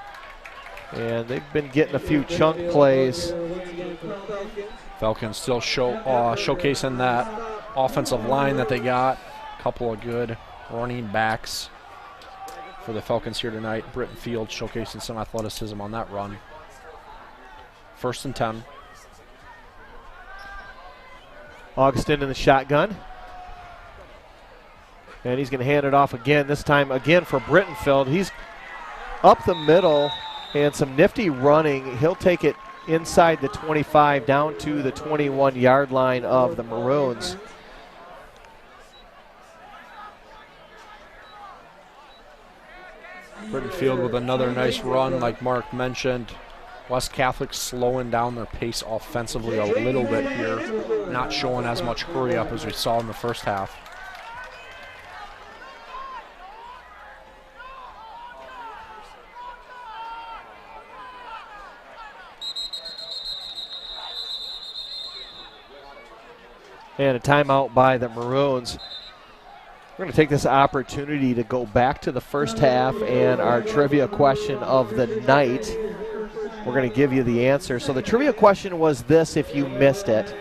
And they've been getting a few chunk plays. Falcons still showcasing that offensive line that they got. A couple of good running backs for the Falcons here tonight. Brittenfield showcasing some athleticism on that run. 1st and 10. Augustine in the shotgun. And he's going to hand it off again, this time again for Brittenfeld. He's up the middle and some nifty running. He'll take it inside the 25 down to the 21-yard line of the Maroons. Brittenfield with another nice run, like Mark mentioned. West Catholic slowing down their pace offensively a little bit here, not showing as much hurry up as we saw in the first half. And a timeout by the Maroons. We're going to take this opportunity to go back to the first half and our trivia question of the night. We're going to give you the answer. So the trivia question was this, if you missed it.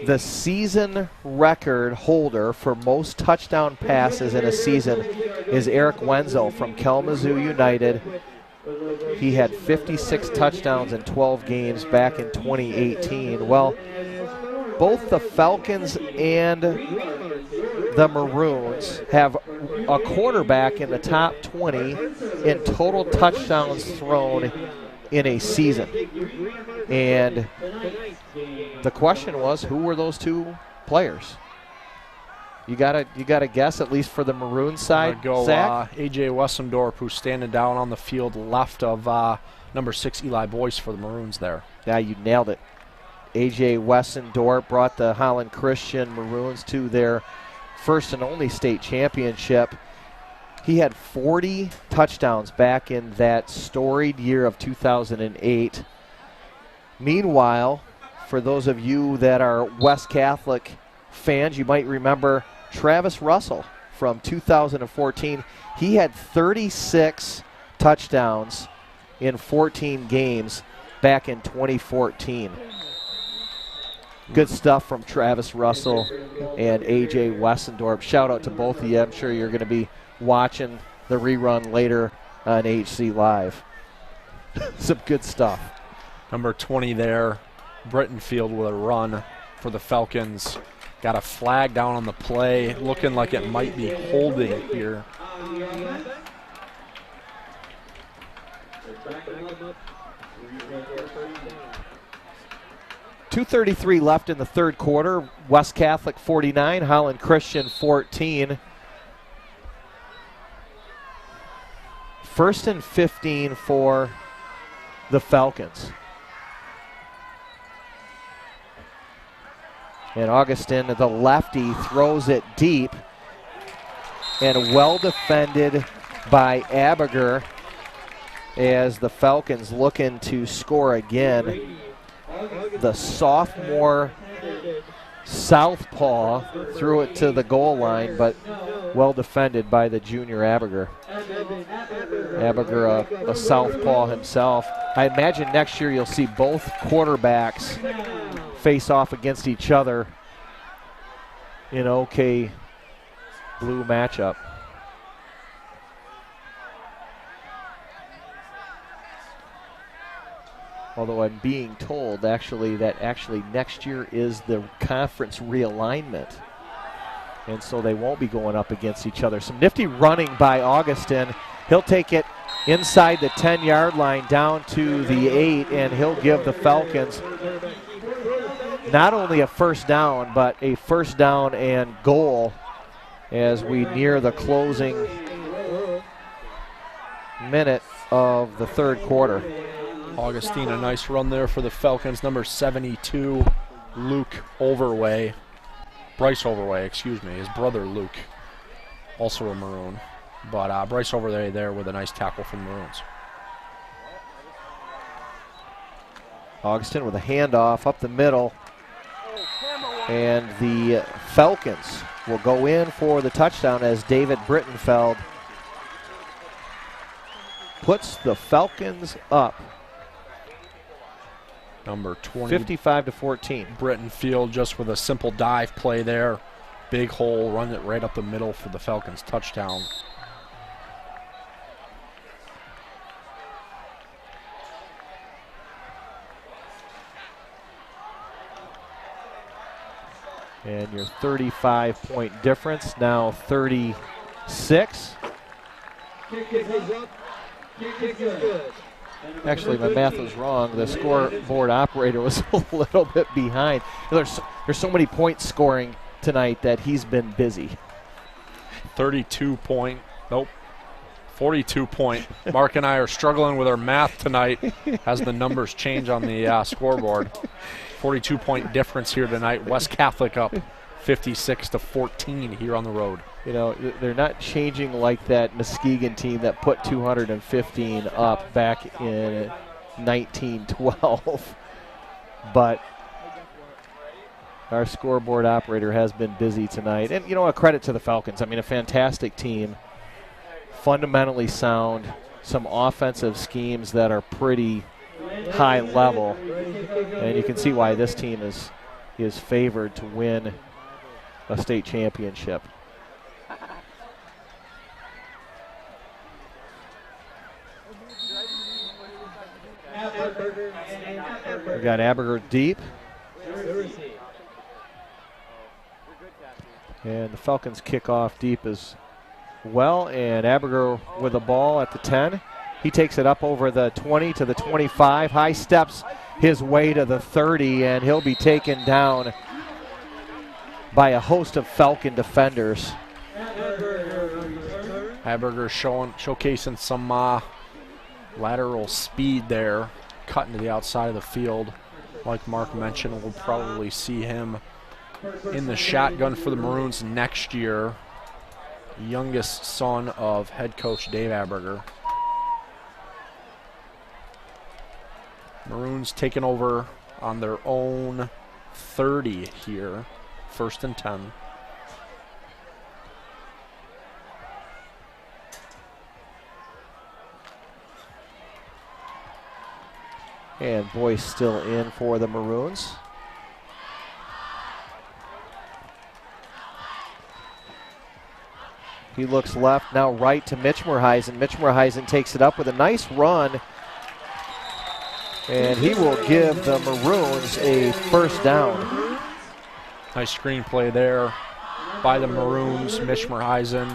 The season record holder for most touchdown passes in a season is Eric Wenzel from Kalamazoo United. He had 56 touchdowns in 12 games back in 2018. Well, both the Falcons and the Maroons have a quarterback in the top 20 in total touchdowns thrown in a season. And the question was, who were those two players? You gotta guess, at least for the Maroon side. Go Zach? A.J. Wessendorp, who's standing down on the field left of number 6 Eli Boyce for the Maroons there. Yeah, you nailed it. A.J. Wessendorp brought the Holland Christian Maroons to their first and only state championship. He had 40 touchdowns back in that storied year of 2008. Meanwhile, for those of you that are West Catholic fans, you might remember Travis Russell from 2014. He had 36 touchdowns in 14 games back in 2014. Good stuff from Travis Russell and A.J. Wessendorp. Shout out to both of you. I'm sure you're going to be watching the rerun later on HCLive. Some good stuff. Number 20 there, Brittenfield with a run for the Falcons. Got a flag down on the play, looking like it might be holding here. 2:33 left in the third quarter. West Catholic 49, Holland Christian 14. First and 15 for the Falcons. And Augustin, the lefty, throws it deep. And well defended by Abiger as the Falcons looking to score again. The sophomore southpaw threw it to the goal line, but well defended by the junior Abiger. Abiger, a southpaw himself. I imagine next year you'll see both quarterbacks face off against each other in OK Blue matchup. Although I'm being told that next year is the conference realignment. And so they won't be going up against each other. Some nifty running by Augustin. He'll take it inside the 10-yard line down to the 8, and he'll give the Falcons not only a first down, but a first down and goal as we near the closing minute of the third quarter. Augustine, a nice run there for the Falcons. Number 72, Luke Overway. Bryce Overway, excuse me. His brother Luke, also a Maroon. But Bryce Overway there with a nice tackle from the Maroons. Augustin with a handoff up the middle. And the Falcons will go in for the touchdown as David Brittenfeld puts the Falcons up. Number 20. 55-14. Brittenfield just with a simple dive play there. Big hole, run it right up the middle for the Falcons touchdown. And your 35-point difference, now 36. Actually, my math was wrong. The scoreboard operator was a little bit behind. There's so many points scoring tonight that he's been busy. 42 point, nope, 42 point. Mark and I are struggling with our math tonight as the numbers change on the scoreboard. 42-point difference here tonight. West Catholic up 56-14 here on the road. You know, they're not changing like that Muskegon team that put 215 up back in 1912. But Our scoreboard operator has been busy tonight. And, you know, a credit to the Falcons. I mean, a fantastic team, fundamentally sound, some offensive schemes that are pretty high level. And you can see why this team is favored to win a state championship. We got Aberger deep. And the Falcons kick off deep as well. And Aberger with the ball at the 10. He takes it up over the 20 to the 25. High steps his way to the 30, and he'll be taken down by a host of Falcon defenders. Aberger showcasing some lateral speed there, cutting to the outside of the field. Like Mark mentioned, we'll probably see him in the shotgun for the Maroons next year. Youngest son of head coach Dave Aberger. Maroons taking over on their own 30 here, 1st and 10. And Boyce still in for the Maroons. He looks left, now right to Mitchmerheisen. Mitchmerheisen takes it up with a nice run. And he will give the Maroons a 1st down. Nice screenplay there by the Maroons. Mitchmerheisen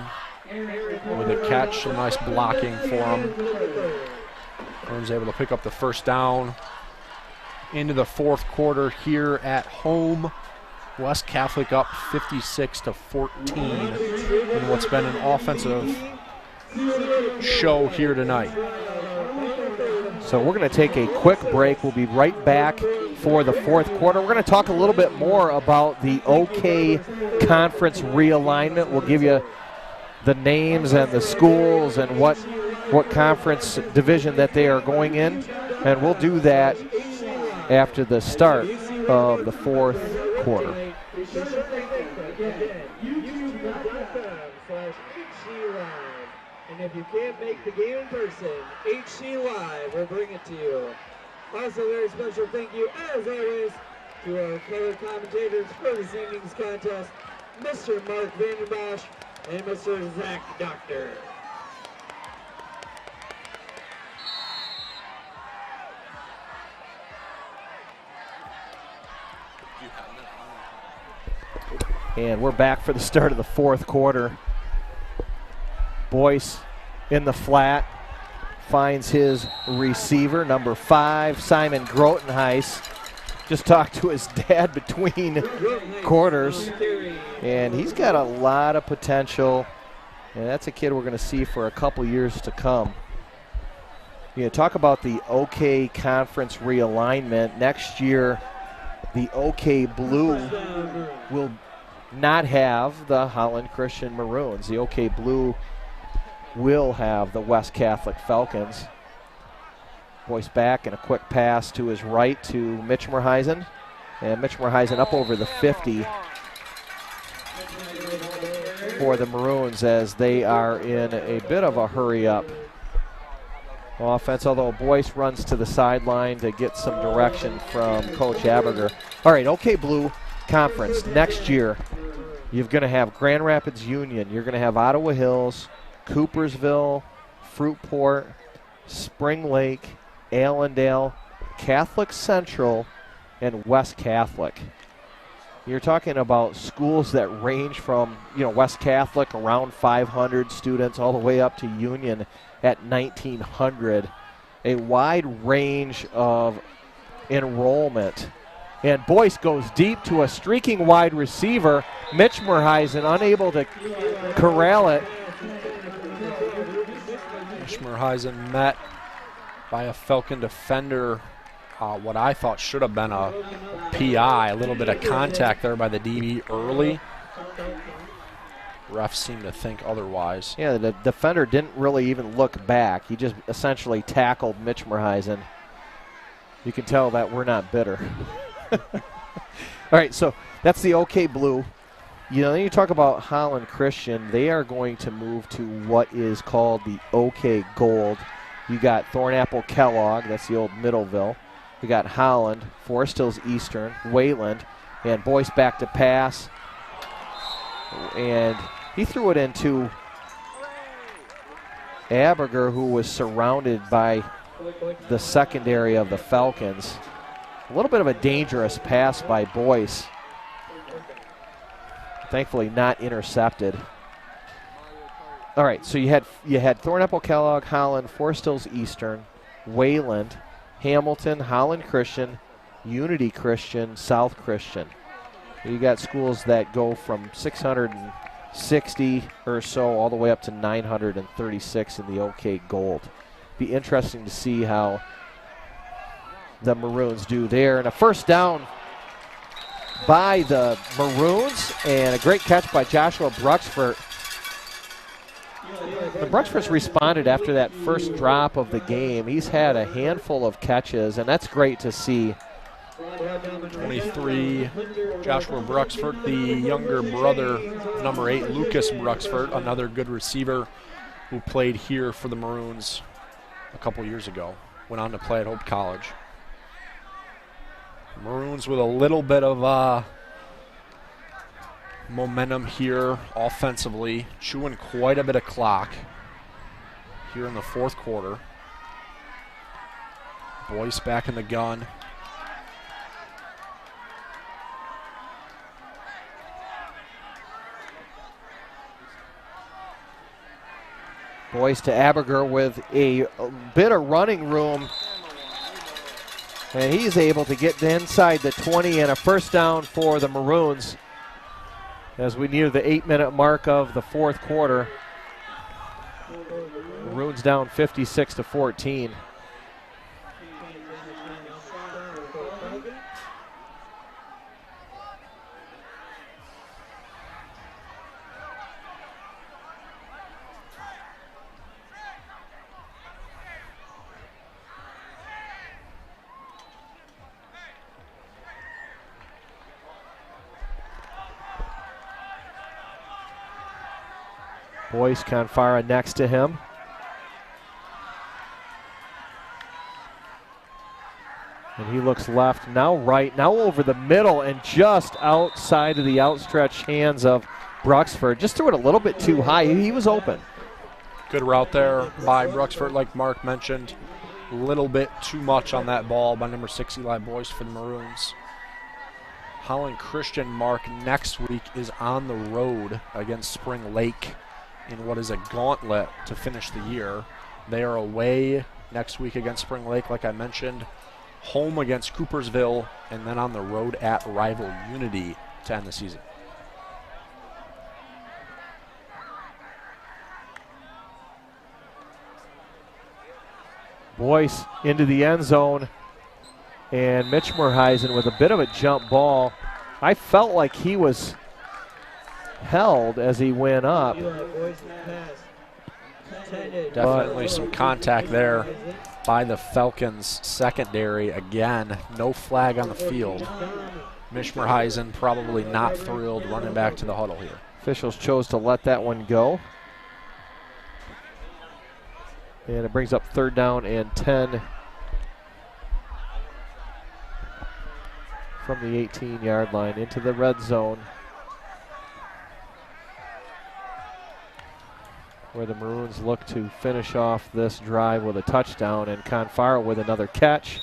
with a catch, some nice blocking for him. Maroons able to pick up the 1st down. Into the 4th quarter here at home. West Catholic up 56-14 in what's been an offensive show here tonight. So we're going to take a quick break. We'll be right back for the 4th quarter. We're going to talk a little bit more about the OK Conference realignment. We'll give you the names and the schools and what conference division that they are going in. And we'll do that after the start of the 4th quarter. And if you can't make the game in person, HCLive will bring it to you. Also, a very special thank you, as always, to our color commentators for this evening's contest, Mr. Mark Vandenbosch and Mr. Zach Doctor. And we're back for the start of the 4th quarter. Boyce in the flat finds his receiver, number 5, Simon Grotenhuis. Just talked to his dad between quarters, and he's got a lot of potential, and that's a kid we're going to see for a couple years to come. You know, talk about the OK Conference realignment. Next year, the OK Blue will not have the Holland Christian Maroons. The OK Blue will have the West Catholic Falcons. Boyce back and a quick pass to his right to Mitchmerheisen. And Mitchmerheisen up over the 50 for the Maroons as they are in a bit of a hurry-up offense, although Boyce runs to the sideline to get some direction from Coach Aberger. All right, OK Blue Conference. Next year, you're going to have Grand Rapids Union. You're going to have Ottawa Hills, Coopersville, Fruitport, Spring Lake, Allendale, Catholic Central, and West Catholic. You're talking about schools that range from, you know, West Catholic around 500 students all the way up to Union at 1,900. A wide range of enrollment. And Boyce goes deep to a streaking wide receiver. Mitchmerheisen unable to corral it. Mitchmerheisen met by a Falcon defender. What I thought should have been a PI, a little bit of contact there by the DB early. Refs seem to think otherwise. Yeah, the defender didn't really even look back. He just essentially tackled Mitchmerheisen. You can tell that we're not bitter. All right, so that's the OK Blue. You know, then you talk about Holland Christian. They are going to move to what is called the OK Gold. You got Thornapple Kellogg, that's the old Middleville. We got Holland, Forest Hills Eastern, Wayland, and Boyce back to pass. And he threw it into Aberger, who was surrounded by the secondary of the Falcons. A little bit of a dangerous pass by Boyce. Thankfully not intercepted. All right, so you had Thornapple Kellogg, Holland, Forest Hills Eastern, Wayland, Hamilton, Holland Christian, Unity Christian, South Christian. You got schools that go from 660 or so all the way up to 936 in the OK Gold. Be interesting to see how the Maroons do there. And a first down by the Maroons, and a great catch by Joshua Bruxford. The Bruxford's responded after that first drop of the game. He's had a handful of catches, and that's great to see. 23, Joshua Bruxford, the younger brother of number 8, Lucas Bruxford, another good receiver who played here for the Maroons a couple years ago. Went on to play at Hope College. Maroons with a little bit of momentum here offensively, chewing quite a bit of clock here in the fourth quarter. Boyce back in the gun. Boyce to Aberger with a bit of running room. And he's able to get inside the 20 and a first down for the Maroons as we near the 8-minute mark of the fourth quarter. Maroons down 56-14. Boyce, Confara next to him. And he looks left, now right, now over the middle, and just outside of the outstretched hands of Bruxford. Just threw it a little bit too high. He was open. Good route there by Bruxford, like Mark mentioned. A little bit too much on that ball by number 6, Eli Boyce for the Maroons. Holland Christian, Mark, next week is on the road against Spring Lake in what is a gauntlet to finish the year. They are away next week against Spring Lake, like I mentioned, home against Coopersville, and then on the road at rival Unity to end the season. Boyce into the end zone, and Mitch Murheisen with a bit of a jump ball. I felt like he was held as he went up. Definitely some contact there by the Falcons secondary. Again, no flag on the field. Mitch Murheisen probably not thrilled running back to the huddle here. Officials chose to let that one go. And it brings up 3rd down and 10 from the 18-yard line into the red zone, where the Maroons look to finish off this drive with a touchdown, and Confara with another catch.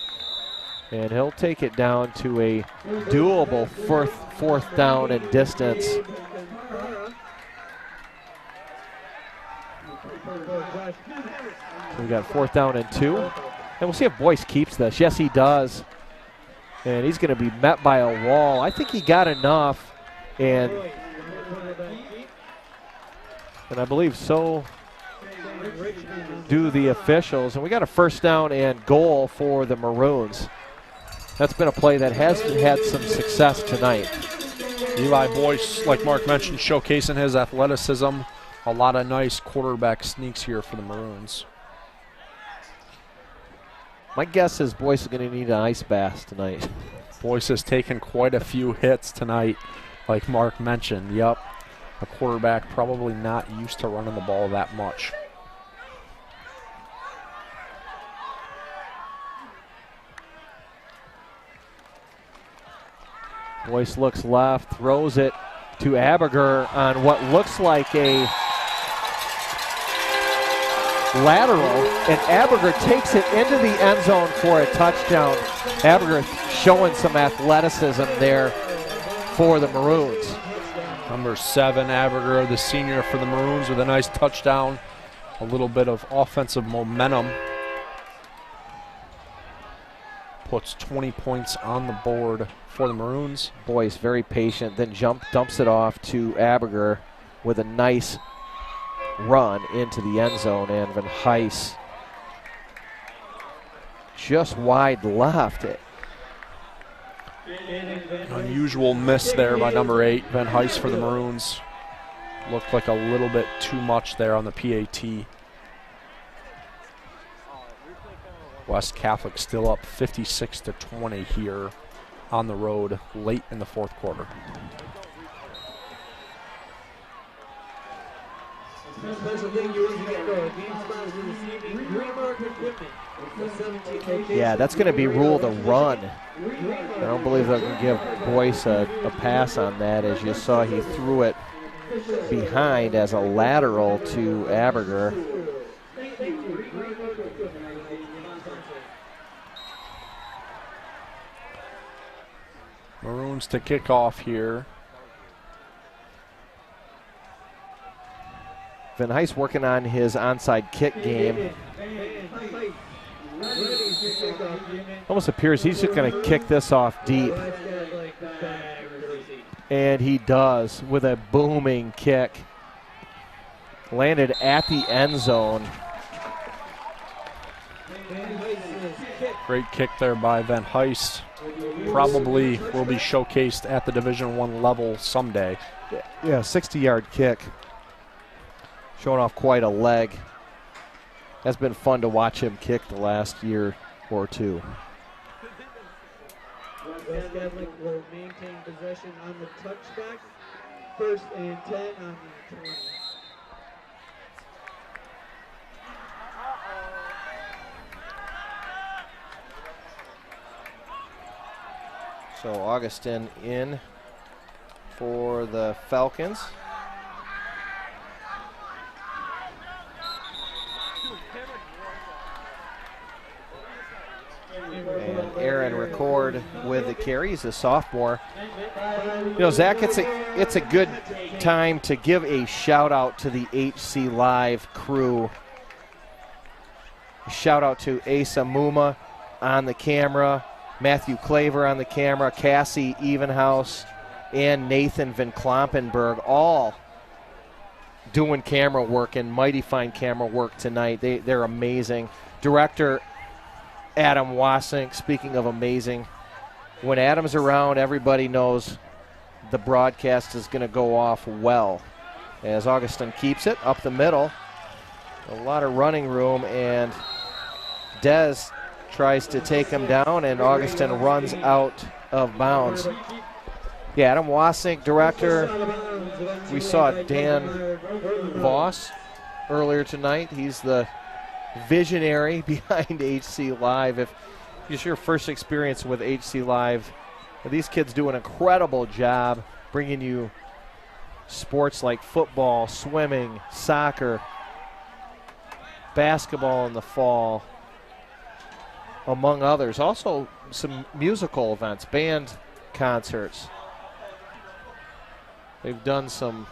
And he'll take it down to a doable fourth down and distance. So we got 4th down and 2. And we'll see if Boyce keeps this. Yes, he does. And he's going to be met by a wall. I think he got enough. And I believe so do the officials. And we got a 1st down and goal for the Maroons. That's been a play that has had some success tonight. Eli Boyce, like Mark mentioned, showcasing his athleticism. A lot of nice quarterback sneaks here for the Maroons. My guess is Boyce is going to need an ice bath tonight. Boyce has taken quite a few hits tonight, like Mark mentioned. Yep, a quarterback probably not used to running the ball that much. Boyce looks left, throws it to Aberger on what looks like a lateral, and Aberger takes it into the end zone for a touchdown. Aberger showing some athleticism there for the Maroons. Number 7, Aberger, the senior for the Maroons, with a nice touchdown. A little bit of offensive momentum. Puts 20 points on the board for the Maroons. Boyce very patient, then dumps it off to Aberger with a nice run into the end zone, and Van Heis just wide left. Unusual miss there by number 8, Van Heis for the Maroons. Looked like a little bit too much there on the PAT. West Catholic still up 56-20 here on the road late in the fourth quarter. Yeah, that's going to be ruled a run. I don't believe they're going to give Boyce a pass on that. As you saw, he threw it behind as a lateral to Aberger. Maroons to kick off here. Van Heis working on his onside kick game. Almost appears he's just going to kick this off deep. And he does with a booming kick. Landed at the end zone. Great kick there by Van Heist. Probably will be showcased at the Division I level someday. Yeah, 60-yard kick. Showing off quite a leg. Has been fun to watch him kick the last year or two. West Catholic will maintain possession on the touchback. 1st and 10 on the 20. So Augustin in for the Falcons. And Aaron Record with the carry. He's a sophomore. You know, Zach, it's a good time to give a shout out to the HCLive crew. A shout out to Asa Muma on the camera, Matthew Claver on the camera, Cassie Evenhouse, and Nathan Van Klompenberg, all doing camera work and mighty fine camera work tonight. They're amazing. Director Adam Wasink, speaking of amazing, when Adam's around, everybody knows the broadcast is going to go off well. As Augustin keeps it up the middle, a lot of running room, and Dez tries to take him down, and Augustin runs out of bounds. Yeah, Adam Wasink, director. We saw Dan Voss earlier tonight. He's the visionary behind HCLive. If it's your first experience with HCLive, these kids do an incredible job bringing you sports like football, swimming, soccer, basketball in the fall, among others. Also some musical events, band concerts. They've done some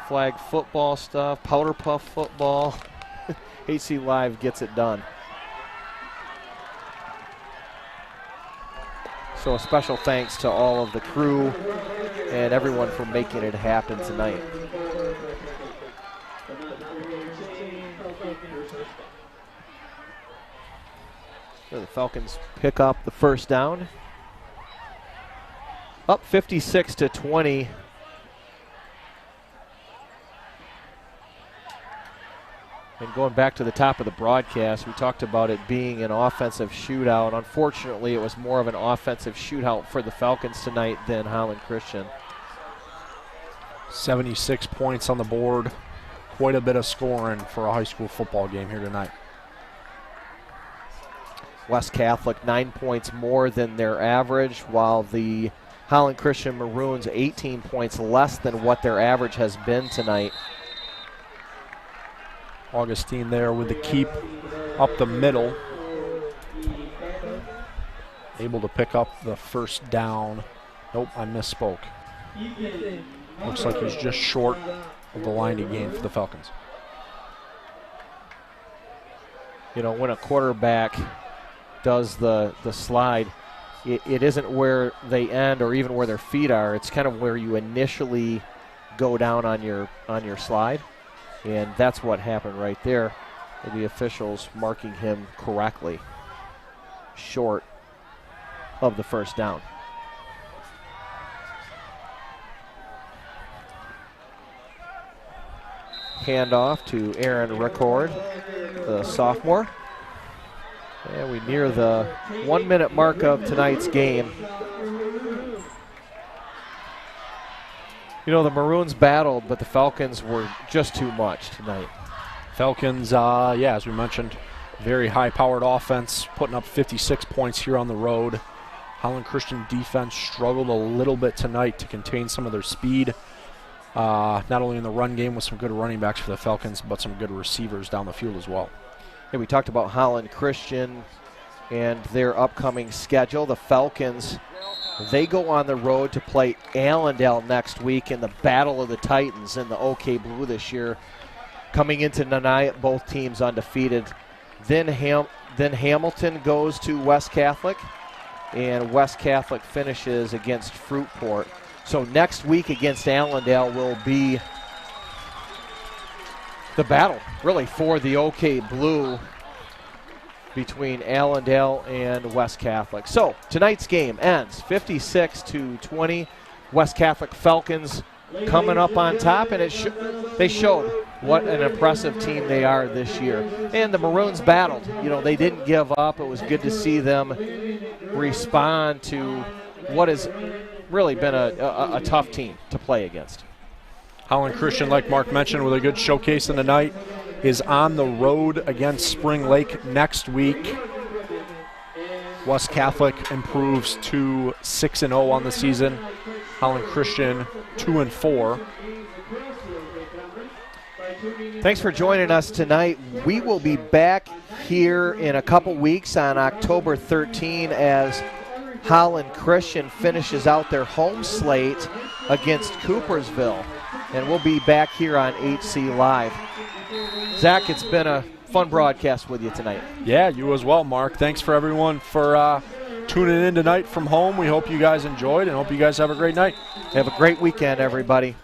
flag football stuff, powder puff football. HCLive gets it done. So a special thanks to all of the crew and everyone for making it happen tonight. So the Falcons pick up the first down. Up 56-20. And going back to the top of the broadcast, we talked about it being an offensive shootout. Unfortunately, it was more of an offensive shootout for the Falcons tonight than Holland Christian. 76 points on the board. Quite a bit of scoring for a high school football game here tonight. West Catholic 9 points more than their average, while the Holland Christian Maroons 18 points less than what their average has been tonight. Augustine there with the keep up the middle. Able to pick up the first down. Nope, I misspoke. Looks like he's just short of the line to gain for the Falcons. You know, when a quarterback does the slide, it isn't where they end or even where their feet are. It's kind of where you initially go down on your slide. And that's what happened right there. The officials marking him correctly, short of the first down. Handoff to Aaron Ricord, the sophomore. And we near the 1 minute mark of tonight's game. You know, the Maroons battled, but the Falcons were just too much tonight. Falcons, as we mentioned, very high-powered offense, putting up 56 points here on the road. Holland Christian defense struggled a little bit tonight to contain some of their speed, not only in the run game with some good running backs for the Falcons, but some good receivers down the field as well. Yeah, we talked about Holland Christian and their upcoming schedule. The Falcons, they go on the road to play Allendale next week in the Battle of the Titans in the OK Blue this year. Coming into tonight, both teams undefeated. Then Hamilton goes to West Catholic, and West Catholic finishes against Fruitport. So next week against Allendale will be the battle, really, for the OK Blue between Allendale and West Catholic. So tonight's game ends 56-20. West Catholic Falcons coming up on top, and they showed what an impressive team they are this year. And the Maroons battled. You know, they didn't give up. It was good to see them respond to what has really been a tough team to play against. Holland Christian, like Mark mentioned, with a good showcase in the night, is on the road against Spring Lake next week. West Catholic improves to 6-0 on the season. Holland Christian 2-4. Thanks for joining us tonight. We will be back here in a couple weeks on October 13 as Holland Christian finishes out their home slate against Coopersville. And we'll be back here on HCLive. Zach, it's been a fun broadcast with you tonight. Yeah, you as well, Mark. Thanks for everyone for tuning in tonight from home. We hope you guys enjoyed and hope you guys have a great night. Have a great weekend, everybody.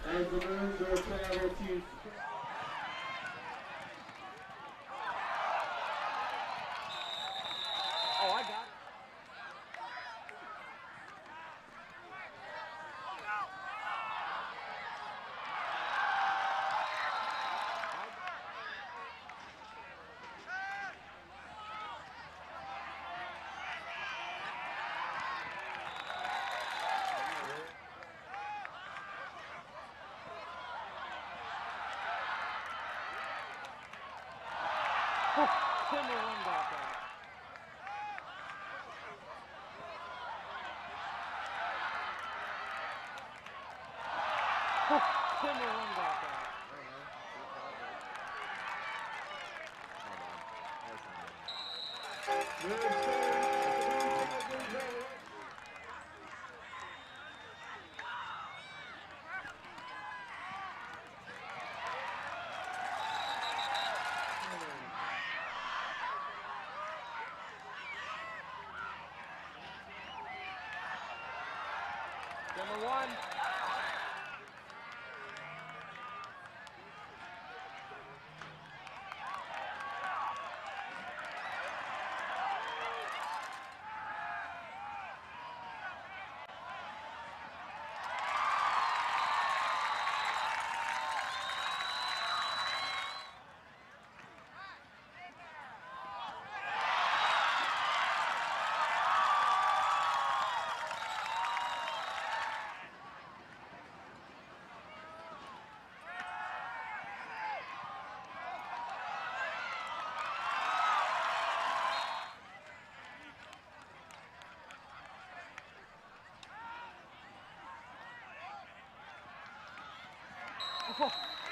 Number 1.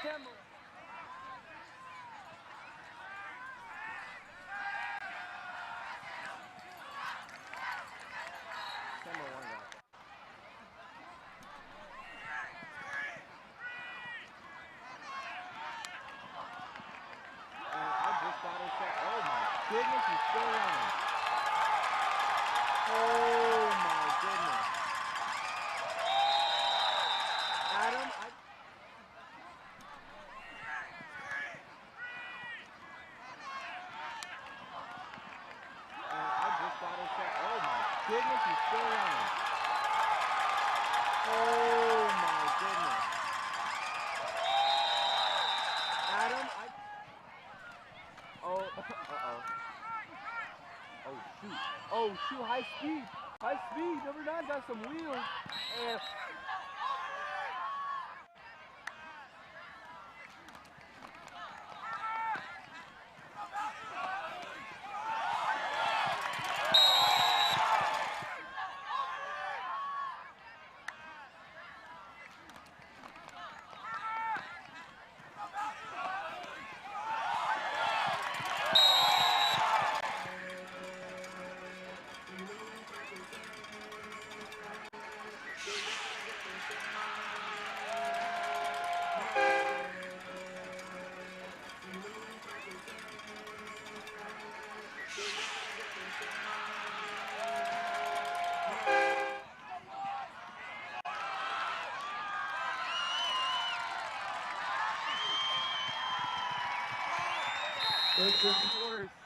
camera. Camera one guy. I just got a shot. Oh my goodness, he's still running. Oh my goodness. Adam, I just got a shot. Oh my goodness, he's still running. Oh my goodness. Adam, oh, uh-oh. Oh shoot. Oh shoot, high speed. High speed. Number 9 got some wheels. And It's of course.